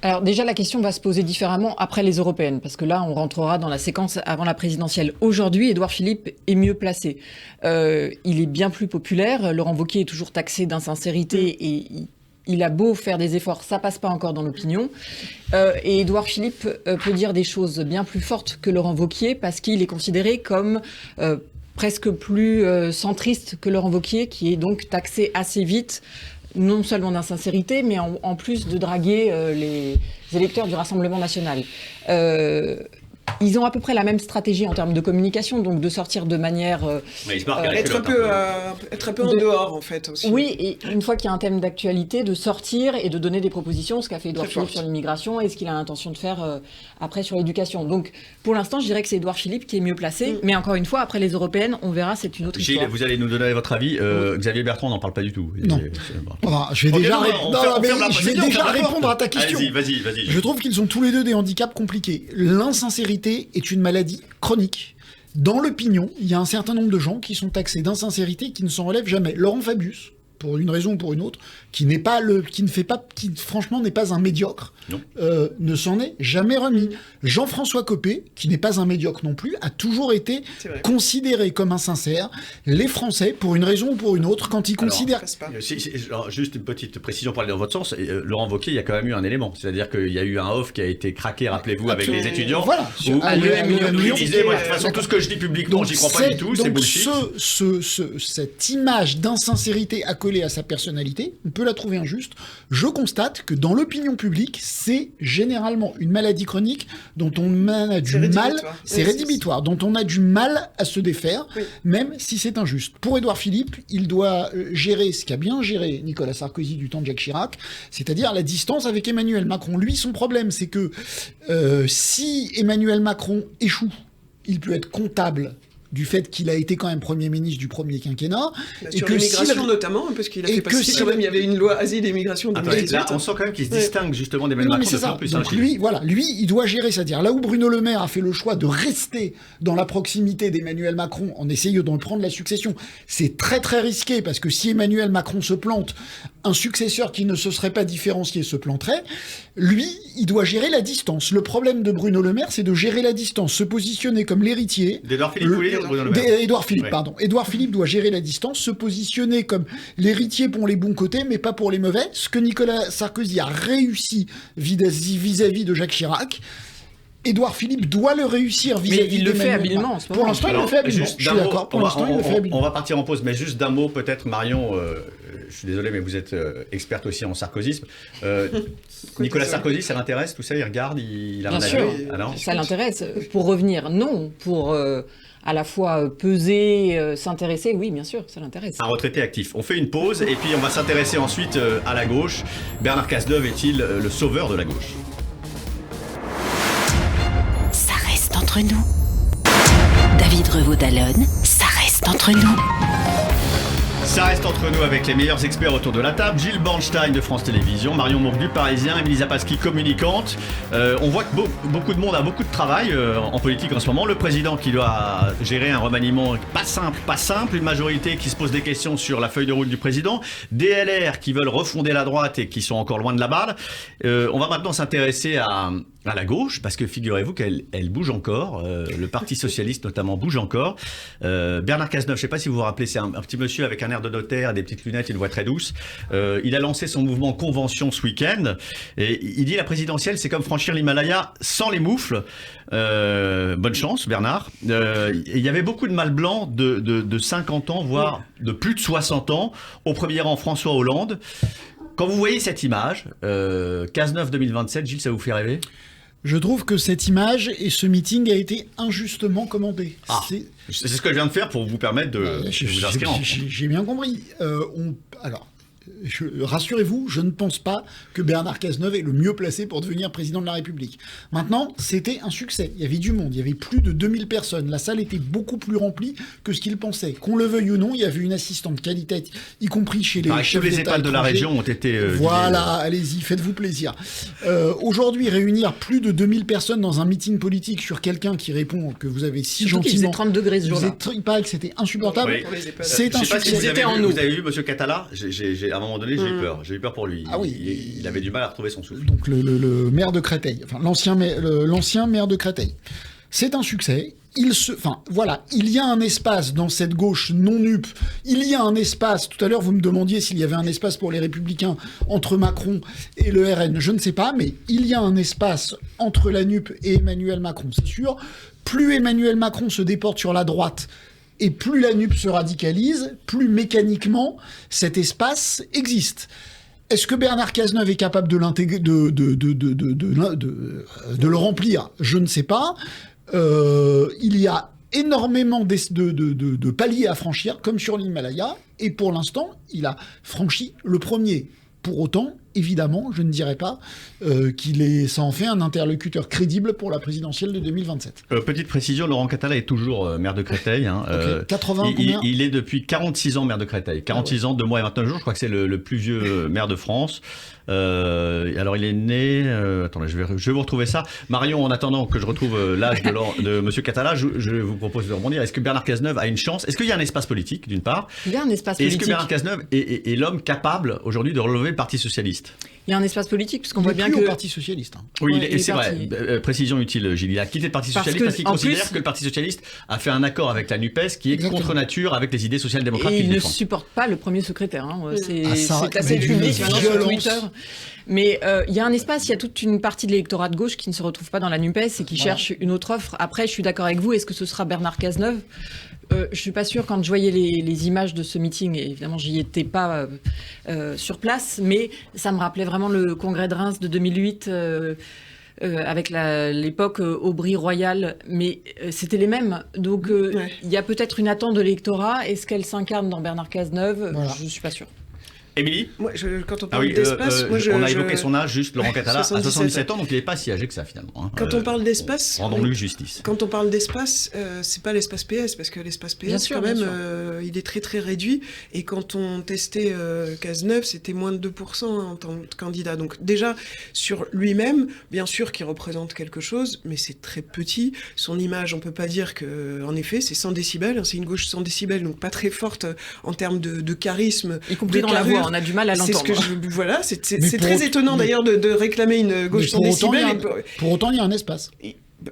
Alors déjà, la question va se poser différemment après les européennes, parce que là, on rentrera dans la séquence avant la présidentielle. Aujourd'hui, Édouard Philippe est mieux placé. Il est bien plus populaire. Laurent Wauquiez est toujours taxé d'insincérité et il a beau faire des efforts, ça passe pas encore dans l'opinion. Et Édouard Philippe peut dire des choses bien plus fortes que Laurent Wauquiez, parce qu'il est considéré comme presque plus centriste que Laurent Wauquiez, qui est donc taxé assez vite, non seulement d'insincérité, mais en plus de draguer les électeurs du Rassemblement national. Ils ont à peu près la même stratégie en termes de communication, donc de sortir de manière... être un peu en dehors, en fait, aussi. Oui, et une fois qu'il y a un thème d'actualité, de sortir et de donner des propositions, ce qu'a fait Édouard Philippe sur l'immigration et ce qu'il a l'intention de faire après sur l'éducation. Donc, pour l'instant, je dirais que c'est Édouard Philippe qui est mieux placé, mais encore une fois, après les européennes, on verra, c'est une autre histoire. Gilles, vous allez nous donner votre avis. Xavier Bertrand n'en parle pas du tout. Non. Je vais déjà répondre à ta question. Vas-y. Je trouve qu'ils ont tous les deux des handicaps compliqués. L'insincérité est une maladie chronique. Dans l'opinion, il y a un certain nombre de gens qui sont taxés d'insincérité qui ne s'en relèvent jamais. Laurent Fabius, pour une raison ou pour une autre, qui franchement n'est pas un médiocre, ne s'en est jamais remis. Jean-François Copé, qui n'est pas un médiocre non plus, a toujours été considéré comme insincère. Les Français, pour une raison ou pour une autre, quand ils considèrent... Juste une petite précision pour aller dans votre sens, Laurent Wauquiez, il y a quand même eu un élément, c'est-à-dire qu'il y a eu un off qui a été craqué, rappelez-vous, avec les étudiants. Voilà. Il disait, de toute façon, tout ce que je dis publiquement, j'y crois pas du tout, c'est bullshit. Cette image d'insincérité accolée à sa personnalité, on peut la trouver injuste. Je constate que dans l'opinion publique, c'est généralement une maladie chronique dont on a du mal, c'est rédhibitoire, dont on a du mal à se défaire, même si c'est injuste. Pour Édouard Philippe, il doit gérer ce qu'a bien géré Nicolas Sarkozy du temps de Jacques Chirac, c'est-à-dire la distance avec Emmanuel Macron. Lui, son problème, c'est que si Emmanuel Macron échoue, il peut être comptable du fait qu'il a été quand même Premier ministre du premier quinquennat. Sur l'immigration notamment, parce qu'il a fait passer quand même, il y avait une loi asile et immigration de 2018. Là, on sent quand même qu'il se distingue justement d'Emmanuel Macron de plus. Donc lui, il doit gérer, c'est-à-dire là où Bruno Le Maire a fait le choix de rester dans la proximité d'Emmanuel Macron en essayant d'en prendre la succession, c'est très très risqué, parce que si Emmanuel Macron se plante, un successeur qui ne se serait pas différencié se planterait. Lui, il doit gérer la distance. Le problème de Bruno Le Maire, c'est de gérer la distance, se positionner comme l'héritier. D'Édouard Philippe, Édouard Philippe, pardon. Édouard Philippe doit gérer la distance, se positionner comme l'héritier pour les bons côtés, mais pas pour les mauvais. Ce que Nicolas Sarkozy a réussi vis-à-vis de Jacques Chirac, Édouard Philippe doit le réussir vis-à-vis il le fait habilement en ce moment. Pour l'instant, il le fait habilement. Je suis d'accord. Pour l'instant, il le fait habilement. On va partir en pause, mais juste d'un mot, peut-être, Marion. Je suis désolé, mais vous êtes experte aussi en sarkozysme. Nicolas Sarkozy, ça l'intéresse, tout ça? Il regarde, il a un avis? Ça l'intéresse. Pour revenir, non. Pour à la fois peser, s'intéresser, oui, bien sûr, ça l'intéresse. Un retraité actif. On fait une pause et puis on va s'intéresser ensuite à la gauche. Bernard Cazeneuve est-il le sauveur de la gauche? Ça reste entre nous. David Revaud-Dallon, ça reste entre nous. Ça reste entre nous avec les meilleurs experts autour de la table. Gilles Bornstein de France Télévisions, Marion Mourgue du Parisien, Émilie Zapasky, communicante. On voit que beaucoup de monde a beaucoup de travail en politique en ce moment. Le président qui doit gérer un remaniement pas simple. Une majorité qui se pose des questions sur la feuille de route du président. Des LR qui veulent refonder la droite et qui sont encore loin de la barre. On va maintenant s'intéresser à la gauche, parce que figurez-vous qu'elle bouge encore. Le Parti Socialiste notamment bouge encore. Bernard Cazeneuve, je ne sais pas si vous vous rappelez, c'est un petit monsieur avec un air de notaire, des petites lunettes, une voix très douce. Il a lancé son mouvement Convention ce week-end. Et il dit la présidentielle, c'est comme franchir l'Himalaya sans les moufles. Bonne chance, Bernard. Il y avait beaucoup de mâles blancs de 50 ans, voire de plus de 60 ans. Au premier rang, François Hollande. Quand vous voyez cette image, Cazeneuve 2027, Gilles, ça vous fait rêver ? Je trouve que cette image et ce meeting a été injustement commandé. C'est ce que je viens de faire pour vous permettre de vous inscrire. J'ai bien compris. Rassurez-vous, je ne pense pas que Bernard Cazeneuve est le mieux placé pour devenir président de la République. Maintenant, c'était un succès. Il y avait du monde, il y avait plus de 2000 personnes. La salle était beaucoup plus remplie que ce qu'il pensait. Qu'on le veuille ou non, il y avait une assistante qualité, y compris chez les chefs tous les d'État EHPAD de la région ont été... voilà, allez-y, faites-vous plaisir. Aujourd'hui, réunir plus de 2000 personnes dans un meeting politique sur quelqu'un qui répond que vous avez si Surtout gentiment... qu'il faisait 30 degrés ce jour-là. Il paraît que c'était insupportable. Oui. C'est un succès. succès. Vous avez vu M. Catala, à un moment donné, j'ai eu peur. J'ai eu peur pour lui. Ah oui. Il avait du mal à retrouver son souffle. Donc le maire de Créteil, enfin l'ancien maire de Créteil. C'est un succès. Il y a un espace dans cette gauche non nupe. Il y a un espace. Tout à l'heure, vous me demandiez s'il y avait un espace pour les Républicains entre Macron et le RN. Je ne sais pas, mais il y a un espace entre la nupe et Emmanuel Macron, c'est sûr. Plus Emmanuel Macron se déporte sur la droite, et plus la nupe se radicalise, plus mécaniquement cet espace existe. Est-ce que Bernard Cazeneuve est capable de le remplir ? Je ne sais pas. Il y a énormément de paliers à franchir, comme sur l'Himalaya, et pour l'instant, il a franchi le premier. Pour autant, évidemment, je ne dirais pas ça en fait un interlocuteur crédible pour la présidentielle de 2027. Petite précision, Laurent Catala est toujours maire de Créteil. Okay. 80 il est depuis 46 ans maire de Créteil. 46 ans, 2 mois et 29 jours. Je crois que c'est le plus vieux maire de France. Alors il est né... attendez, je vais vous retrouver ça. Marion, en attendant que je retrouve l'âge de M. Catala, je vous propose de rebondir. Est-ce que Bernard Cazeneuve a une chance ? Est-ce qu'il y a un espace politique, d'une part ? Il y a un espace politique. politique. Est-ce que Bernard Cazeneuve est l'homme capable, aujourd'hui, de relever le Parti Socialiste ? Il y a un espace politique, puisqu'on voit bien que... au Parti Socialiste. Hein. Oui, et c'est vrai. Précision utile, Gilles. Il a quitté le Parti Socialiste parce qu'il considère que le Parti Socialiste a fait un accord avec la NUPES qui est contre nature avec les idées social-démocrates qu'il défend. Et il ne supporte pas le premier secrétaire. C'est assez public sur Twitter. Mais il y a un espace, il y a toute une partie de l'électorat de gauche qui ne se retrouve pas dans la NUPES et qui cherche une autre offre. Après, je suis d'accord avec vous. Est-ce que ce sera Bernard Cazeneuve ? Je suis pas sûre. Quand je voyais les images de ce meeting, et évidemment j'y étais pas sur place, mais ça me rappelait vraiment le congrès de Reims de 2008 avec l'époque Aubry-Royal, mais c'était les mêmes. Donc il y a peut-être une attente de l'électorat. Est-ce qu'elle s'incarne dans Bernard Cazeneuve ? Je suis pas sûre. Émilie ? Moi, quand on parle d'espace... on a évoqué son âge, juste Laurent Catala, à 77 ans, donc il n'est pas si âgé que ça, finalement. Hein. Quand on parle d'espace... Rendons-lui justice. Quand on parle d'espace, c'est pas l'espace PS, parce que l'espace PS, quand même, il est très très réduit, et quand on testait Cazeneuve, c'était moins de 2% en tant que candidat. Donc déjà, sur lui-même, bien sûr qu'il représente quelque chose, mais c'est très petit. Son image, on peut pas dire que, en effet, c'est 100 décibels, c'est une gauche 100 décibels, donc pas très forte en termes de charisme. Y compris dans la voix. On a du mal à l'entendre. C'est très étonnant d'ailleurs de réclamer une gauche sans décibels. Pour autant, il y a un espace.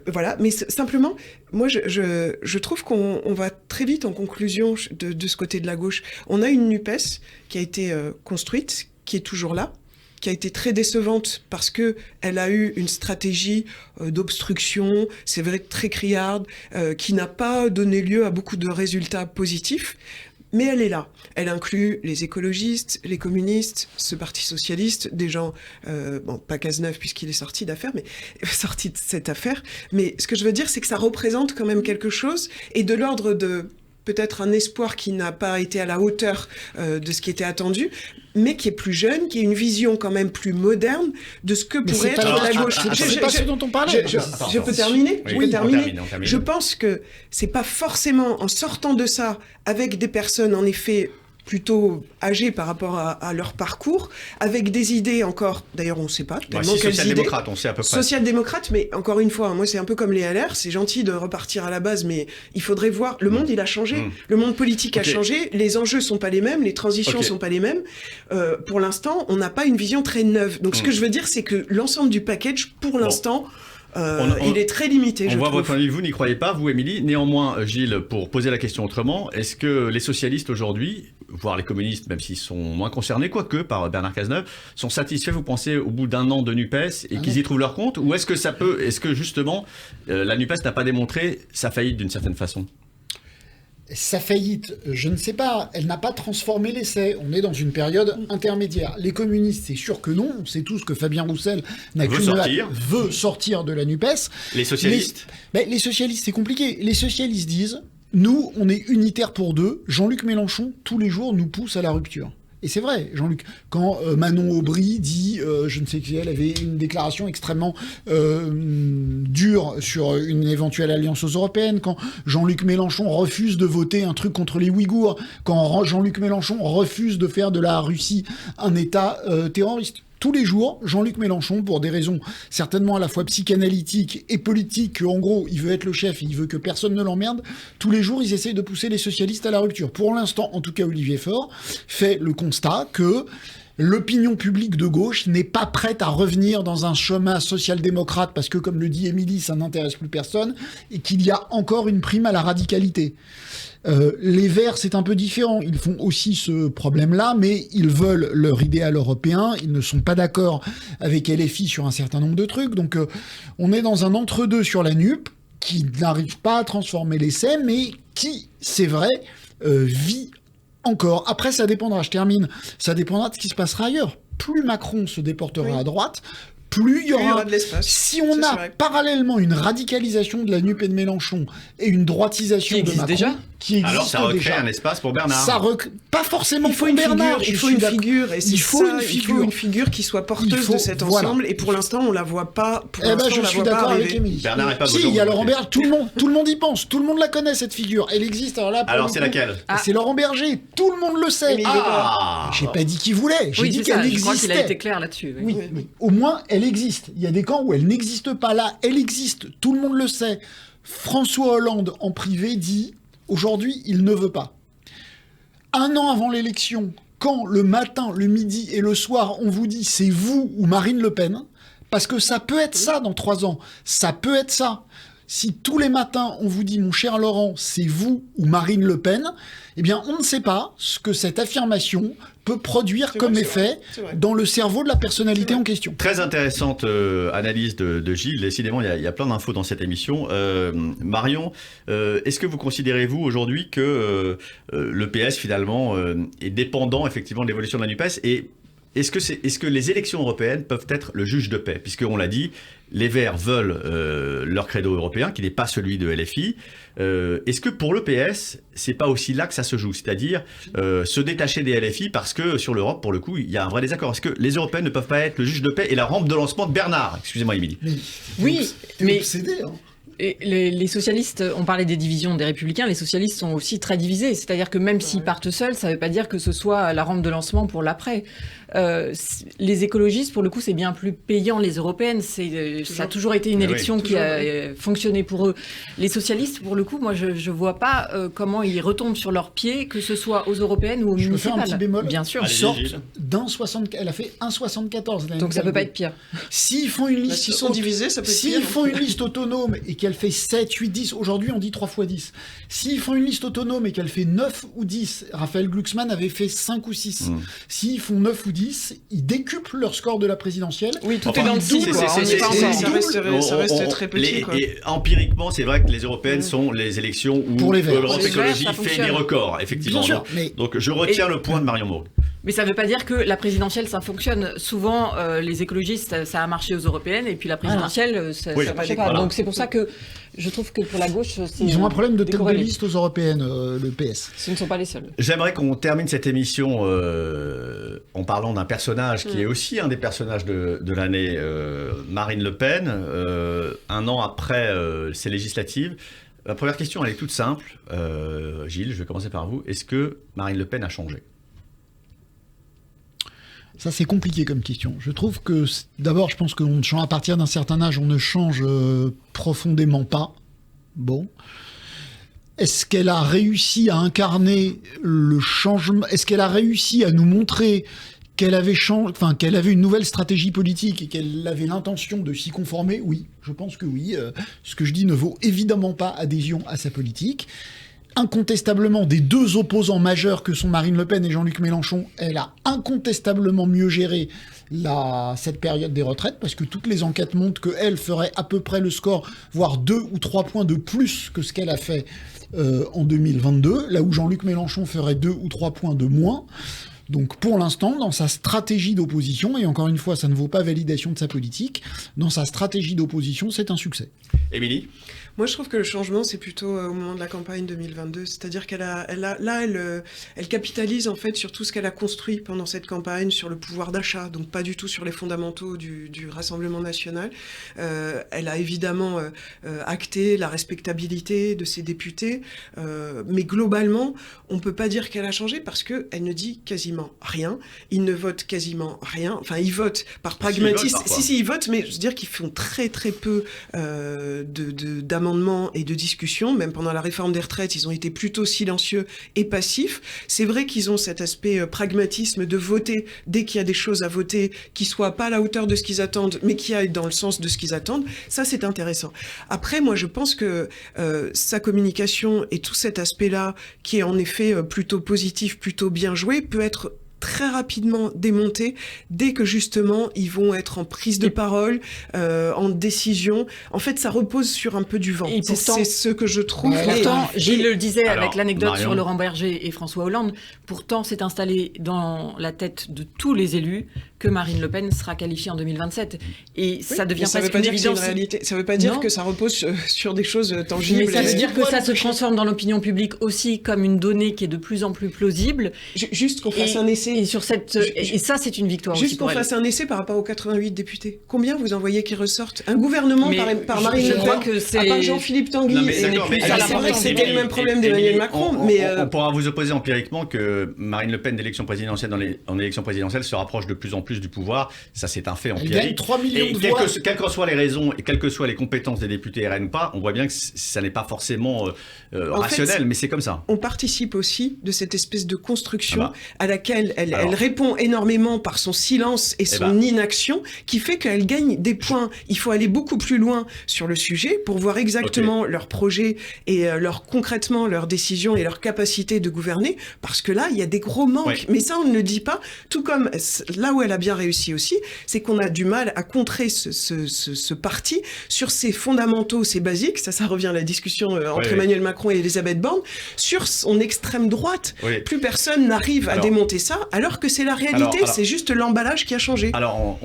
Voilà, mais simplement, moi je trouve qu'on va très vite en conclusion de ce côté de la gauche. On a une NUPES qui a été construite, qui est toujours là, qui a été très décevante parce que elle a eu une stratégie d'obstruction, c'est vrai, très criarde, qui n'a pas donné lieu à beaucoup de résultats positifs. Mais elle est là. Elle inclut les écologistes, les communistes, ce parti socialiste, des gens, pas Cazeneuve puisqu'il est sorti d'affaire, mais sorti de cette affaire. Mais ce que je veux dire, c'est que ça représente quand même quelque chose et de l'ordre de peut-être un espoir qui n'a pas été à la hauteur de ce qui était attendu, mais qui est plus jeune, qui a une vision quand même plus moderne de ce que pourrait être la gauche. C'est pas ce dont on parlait. Je peux terminer. Oui, on termine. Je pense que c'est pas forcément en sortant de ça avec des personnes en effet plutôt âgés par rapport à leur parcours, avec des idées encore, d'ailleurs on ne sait pas tellement si, quelles idées. social-démocrate, on sait à peu près. Social-démocrate, mais encore une fois, moi c'est un peu comme les LR, c'est gentil de repartir à la base, mais il faudrait voir, le monde il a changé, le monde politique a changé, les enjeux sont pas les mêmes, les transitions sont pas les mêmes. Pour l'instant, on n'a pas une vision très neuve. Donc ce que je veux dire, c'est que l'ensemble du package, pour l'instant, il est très limité, je trouve. On voit votre point de vue, vous n'y croyez pas, vous, Émilie. Néanmoins, Gilles, pour poser la question autrement, est-ce que les socialistes aujourd'hui, voire les communistes, même s'ils sont moins concernés, quoique, par Bernard Cazeneuve, sont satisfaits, vous pensez, au bout d'un an de NUPES et qu'ils y trouvent leur compte? Ou est-ce que justement, la NUPES n'a pas démontré sa faillite d'une certaine façon? Sa faillite, je ne sais pas, elle n'a pas transformé l'essai. On est dans une période intermédiaire. Les communistes, c'est sûr que non. On sait tous que Fabien Roussel veut sortir de la NUPES. Les socialistes les socialistes, c'est compliqué. Les socialistes disent, nous, on est unitaires pour deux. Jean-Luc Mélenchon, tous les jours, nous pousse à la rupture. Et c'est vrai, Jean-Luc, quand Manon Aubry dit, je ne sais qui elle avait une déclaration extrêmement dure sur une éventuelle alliance aux européennes, quand Jean-Luc Mélenchon refuse de voter un truc contre les Ouïghours, quand Jean-Luc Mélenchon refuse de faire de la Russie un État terroriste. Tous les jours, Jean-Luc Mélenchon, pour des raisons certainement à la fois psychanalytiques et politiques, en gros, il veut être le chef, il veut que personne ne l'emmerde, tous les jours, ils essayent de pousser les socialistes à la rupture. Pour l'instant, en tout cas, Olivier Faure fait le constat que l'opinion publique de gauche n'est pas prête à revenir dans un chemin social-démocrate parce que, comme le dit Émilie, ça n'intéresse plus personne et qu'il y a encore une prime à la radicalité. Les Verts, c'est un peu différent. Ils font aussi ce problème-là, mais ils veulent leur idéal européen. Ils ne sont pas d'accord avec LFI sur un certain nombre de trucs. Donc, on est dans un entre-deux sur la NUP qui n'arrive pas à transformer l'essai, mais qui, c'est vrai, vit encore. Après, ça dépendra, je termine, ça dépendra de ce qui se passera ailleurs. Plus Macron se déportera à droite, plus il y aura de l'espace. Si on a parallèlement une radicalisation de la NUP et de Mélenchon et une droitisation de Macron, qui existe alors ça recrée déjà, un espace pour Bernard. Pas forcément il faut pour une Bernard. Figure, il faut une figure, et il faut une figure qui soit porteuse de cet ensemble. Et pour l'instant, on la voit pas. Je suis d'accord avec Émilie. Bernard n'est pas si, il y a Laurent Berger. Tout le monde y pense. Tout le monde la connaît cette figure. Elle existe. Alors c'est laquelle? C'est Laurent Berger. Tout le monde le sait. J'ai pas dit qu'il voulait. J'ai dit qu'elle existait. Je crois qu'il a été clair là-dessus. Oui. Au moins, elle existe. Il y a des camps où elle n'existe pas. Là, elle existe. Tout le monde le sait. François Hollande, en privé, dit aujourd'hui, il ne veut pas. Un an avant l'élection, quand le matin, le midi et le soir, on vous dit c'est vous ou Marine Le Pen, parce que ça peut être ça dans 3 ans. Ça peut être ça. Si tous les matins, on vous dit, mon cher Laurent, c'est vous ou Marine Le Pen, eh bien, on ne sait pas ce que cette affirmation peut produire comme effet dans le cerveau de la personnalité en question. Très intéressante analyse de Gilles. Décidément, il y a plein d'infos dans cette émission. Marion, est-ce que vous considérez, vous, aujourd'hui, que le PS, finalement, est dépendant, effectivement, de l'évolution de la NUPES et est-ce que les élections européennes peuvent être le juge de paix? Puisqu'on l'a dit, les Verts veulent leur credo européen, qui n'est pas celui de LFI. Est-ce que pour le PS, c'est pas aussi là que ça se joue? C'est-à-dire se détacher des LFI parce que sur l'Europe, pour le coup, il y a un vrai désaccord. Est-ce que les Européens ne peuvent pas être le juge de paix et la rampe de lancement de Bernard? Excusez-moi, Émilie. Oui, mais... obsédé, hein. Et les socialistes, on parlait des divisions des républicains, les socialistes sont aussi très divisés. C'est-à-dire que même s'ils partent seuls, ça ne veut pas dire que ce soit la rampe de lancement pour l'après. Les écologistes, pour le coup, c'est bien plus payant, les européennes. Ça a toujours été une élection qui a fonctionné pour eux. Les socialistes, pour le coup, moi, je ne vois pas comment ils retombent sur leurs pieds, que ce soit aux européennes ou aux municipales. Je peux faire un petit bémol. Bien sûr. Elle a fait 1,74. Donc ça ne peut pas être pire. S'ils font une liste... S'ils sont divisés, ça peut être pire. S'ils font une liste autonome et qu'elle fait 7, 8, 10, aujourd'hui on dit 3 x 10. S'ils font une liste autonome et qu'elle fait 9 ou 10, Raphaël Glucksmann avait fait 5 ou 6. S'ils font 9 ou 10, ils décuplent leur score de la présidentielle. Oui, tout est dans le double. Ça reste très petit. Et empiriquement, c'est vrai que les européennes sont les élections où pour les Verts. Europe Écologie fait des records, effectivement. Bien sûr, mais... Donc je retiens le point de Marion Mourgue. Mais ça ne veut pas dire que la présidentielle, ça fonctionne. Souvent, les écologistes, ça a marché aux européennes, et puis la présidentielle, ça ne marche pas. Donc c'est pour ça que je trouve que pour la gauche, c'est... Ils ont un problème de tête de liste aux européennes, le PS. Ce ne sont pas les seuls. J'aimerais qu'on termine cette émission en parlant d'un personnage qui est aussi un des personnages de l'année, Marine Le Pen, un an après ces législatives. La première question, elle est toute simple. Gilles, je vais commencer par vous. Est-ce que Marine Le Pen a changé ? Ça, c'est compliqué comme question. Je trouve que, d'abord, je pense qu'à partir d'un certain âge, on ne change profondément pas. Bon. Est-ce qu'elle a réussi à incarner le changement? Est-ce qu'elle a réussi à nous montrer qu'elle avait une nouvelle stratégie politique et qu'elle avait l'intention de s'y conformer? Oui, je pense que oui. Ce que je dis ne vaut évidemment pas adhésion à sa politique. Incontestablement, des deux opposants majeurs que sont Marine Le Pen et Jean-Luc Mélenchon, elle a incontestablement mieux géré cette période des retraites, parce que toutes les enquêtes montrent qu'elle ferait à peu près le score, voire 2 ou 3 points de plus que ce qu'elle a fait en 2022, là où Jean-Luc Mélenchon ferait 2 ou 3 points de moins. Donc pour l'instant, dans sa stratégie d'opposition, et encore une fois, ça ne vaut pas validation de sa politique, dans sa stratégie d'opposition, c'est un succès. Émilie ? Moi, je trouve que le changement, c'est plutôt au moment de la campagne 2022. C'est-à-dire elle capitalise en fait sur tout ce qu'elle a construit pendant cette campagne, sur le pouvoir d'achat, donc pas du tout sur les fondamentaux du Rassemblement national. Elle a évidemment acté la respectabilité de ses députés, mais globalement, on peut pas dire qu'elle a changé parce que elle ne dit quasiment rien. Ils ne votent quasiment rien. Enfin, ils votent par pragmatisme. Si, ils votent, mais je veux dire qu'ils font très très peu d'amendements et de discussions. Même pendant la réforme des retraites, ils ont été plutôt silencieux et passifs. C'est vrai qu'ils ont cet aspect pragmatisme de voter dès qu'il y a des choses à voter qui soient pas à la hauteur de ce qu'ils attendent, mais qui aillent dans le sens de ce qu'ils attendent. Ça, c'est intéressant. Après, moi, je pense que sa communication et tout cet aspect-là, qui est en effet plutôt positif, plutôt bien joué, peut être très rapidement démonté dès que justement ils vont être en prise de parole, en décision. En fait, ça repose sur un peu du vent. C'est ce que je trouve. Pourtant, Gilles le disait avec l'anecdote sur Laurent Berger et François Hollande, pourtant c'est installé dans la tête de tous les élus que Marine Le Pen sera qualifiée en 2027. Et ça devient presque une évidence. Ça ne veut pas dire que ça repose sur des choses tangibles. Mais ça veut dire que ça se transforme dans l'opinion publique aussi comme une donnée qui est de plus en plus plausible. Juste qu'on fasse un essai. Et ça, c'est une victoire aussi. Juste qu'on fasse un essai par rapport aux 88 députés. Combien vous en voyez qui ressortent? Un gouvernement par Marine Le Pen, à part Jean-Philippe Tanguy. C'est vrai que c'était le même problème d'Emmanuel Macron. On pourra vous opposer empiriquement que Marine Le Pen d'élection présidentielle en élection présidentielle se rapproche de plus en plus du pouvoir. Ça, c'est un fait empirique. Elle gagne 3 millions de voix. Quelles que soient les raisons et quelles que soient les compétences des députés RN ou pas, on voit bien que ça n'est pas forcément rationnel, mais c'est comme ça. On participe aussi de cette espèce de construction à laquelle elle répond énormément par son silence et son inaction, qui fait qu'elle gagne des points. Il faut aller beaucoup plus loin sur le sujet pour voir exactement leurs projets et concrètement leurs décisions et leur capacité de gouverner, parce que là, il y a des gros manques. Oui. Mais ça, on ne le dit pas. Tout comme là où elle a bien réussi aussi, c'est qu'on a du mal à contrer ce parti sur ses fondamentaux, ses basiques. Ça revient à la discussion entre Emmanuel Macron et Elisabeth Borne, sur son extrême droite. Oui. Plus personne n'arrive à démonter ça, alors que c'est la réalité, c'est juste l'emballage qui a changé. Alors,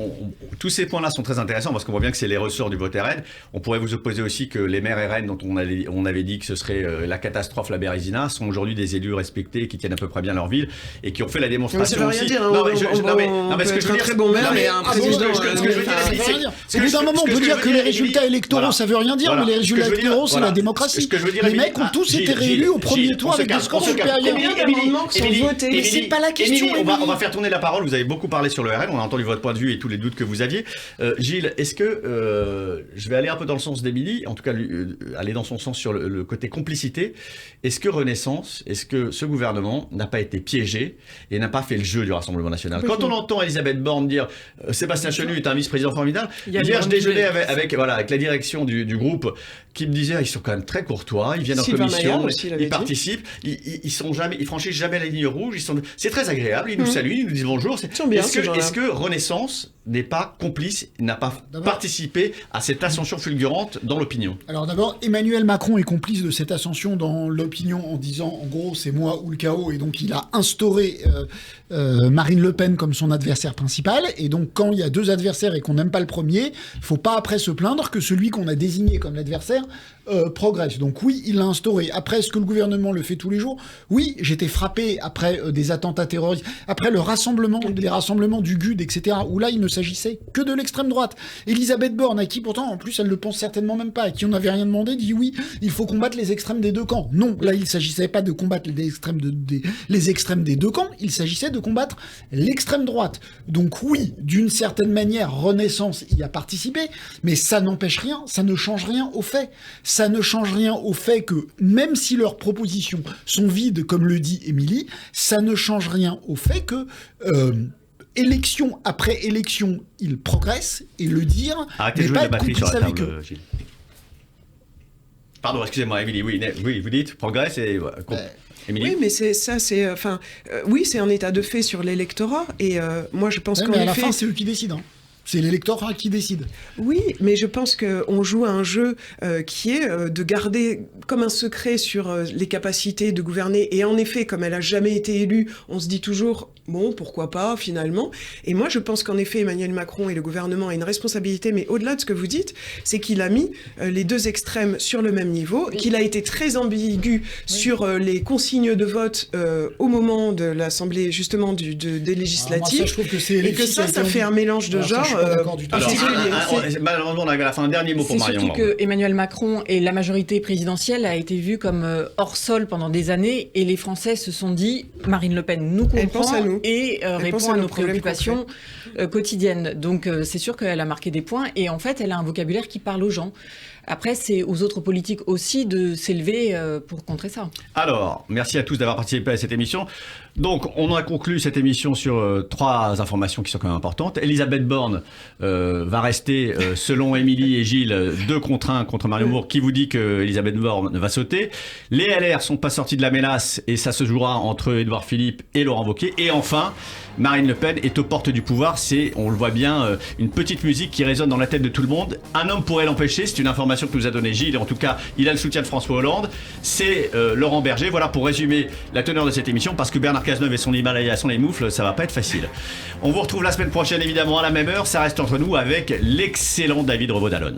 tous ces points-là sont très intéressants, parce qu'on voit bien que c'est les ressorts du vote RN. On pourrait vous opposer aussi que les maires RN, dont on avait dit que ce serait la catastrophe, la Bérésina, sont aujourd'hui des élus respectés, qui tiennent à peu près bien leur ville, et qui ont fait la démonstration aussi. Ça veut rien dire, on peut être un très bon maire, mais un président... Au bout d'un moment, on peut dire que les résultats électoraux, ça veut rien dire, mais les résultats électoraux, c'est la démocratie. Les mecs ont tous été réélus au premier tour avec des scores supérieurs. Combien d'amendements sont votés? Mais c'est pas la question. On va faire tourner la parole. Vous avez beaucoup parlé sur le RN, on a entendu votre point de vue et tous les doutes que vous aviez. Gilles, est-ce que, je vais aller un peu dans le sens d'Émilie, en tout cas aller dans son sens sur le côté complicité. Est-ce que Renaissance, est-ce que ce gouvernement n'a pas été piégé et n'a pas fait le jeu du Rassemblement national? Quand on entend Elisabeth Borne dire Sébastien Chenu est un vice-président formidable, hier je déjeunais avec la direction du groupe qui me disait ils sont quand même très courtois, ils viennent en commission, ils participent, ils franchissent jamais la ligne rouge, c'est très agréable, ils nous saluent, ils nous disent bonjour. Est-ce que Renaissance n'est pas complice, n'a pas participé à cette ascension fulgurante dans l'opinion? Alors d'abord, Emmanuel Macron est complice de cette ascension dans l'opinion en disant en gros c'est moi ou le chaos, et donc il a instauré Marine Le Pen comme son adversaire principal, et donc quand il y a deux adversaires et qu'on n'aime pas le premier, il faut pas après se plaindre que celui qu'on a désigné comme l'adversaire progresse. Donc oui, il l'a instauré. Après, est-ce que le gouvernement le fait tous les jours? Oui, j'étais frappé après des attentats terroristes, après les rassemblements du GUD, etc., où là, il ne s'agissait que de l'extrême droite. Elisabeth Borne, à qui pourtant, en plus, elle le pense certainement même pas, à qui on n'avait rien demandé, dit oui, il faut combattre les extrêmes des deux camps. Non, là, il s'agissait pas de combattre les extrêmes des deux camps, il s'agissait de combattre l'extrême droite. Donc oui, d'une certaine manière, Renaissance y a participé, mais ça n'empêche rien, ça ne change rien au fait. Ça ne change rien au fait que, même si leurs propositions sont vides, comme le dit Émilie, ça ne change rien au fait que... élection après élection, ils progressent, et le dire n'est pas être complice avec eux. Pardon, excusez-moi, Émilie, oui, vous dites progresse et... Émilie ? Oui, mais c'est ça, c'est... oui, c'est un état de fait sur l'électorat, et moi je pense qu'en mais à effet... la fin, c'est eux qui décident. C'est l'électorat qui décide. Oui, mais je pense qu'on joue à un jeu qui est de garder comme un secret sur les capacités de gouverner. Et en effet, comme elle a jamais été élue, on se dit toujours, bon, pourquoi pas, finalement. Et moi, je pense qu'en effet, Emmanuel Macron et le gouvernement ont une responsabilité, mais au-delà de ce que vous dites, c'est qu'il a mis les deux extrêmes sur le même niveau, qu'il a été très ambigu sur les consignes de vote au moment de l'Assemblée, justement, des législatives. Moi, ça, je trouve que c'est et que ça fait un mélange de genres. Malheureusement, on arrive à la fin. Un dernier mot pour C'est Marion. surtout que Emmanuel Macron et la majorité présidentielle a été vue comme hors sol pendant des années, et les Français se sont dit, Marine Le Pen nous comprend et répond à nos préoccupations quotidiennes. Donc c'est sûr qu'elle a marqué des points, et en fait elle a un vocabulaire qui parle aux gens. Après, c'est aux autres politiques aussi de s'élever pour contrer ça. Alors, merci à tous d'avoir participé à cette émission. Donc, on a conclu cette émission sur 3 informations qui sont quand même importantes. Elisabeth Borne va rester, selon Émilie et Gilles, 2 contre 1 contre Mario Moore, qui vous dit que Elisabeth Borne va sauter. Les LR sont pas sortis de la mélasse, et ça se jouera entre Édouard Philippe et Laurent Wauquiez. Et enfin, Marine Le Pen est aux portes du pouvoir. C'est, on le voit bien, une petite musique qui résonne dans la tête de tout le monde. Un homme pourrait l'empêcher, c'est une information que nous a donné Gilles, et en tout cas il a le soutien de François Hollande, c'est Laurent Berger. Voilà pour résumer la teneur de cette émission, parce que Bernard Cazeneuve et son Himalaya, son les moufles, ça va pas être facile. On vous retrouve la semaine prochaine évidemment à la même heure. Ça reste entre nous avec l'excellent David Revaud-Dallon.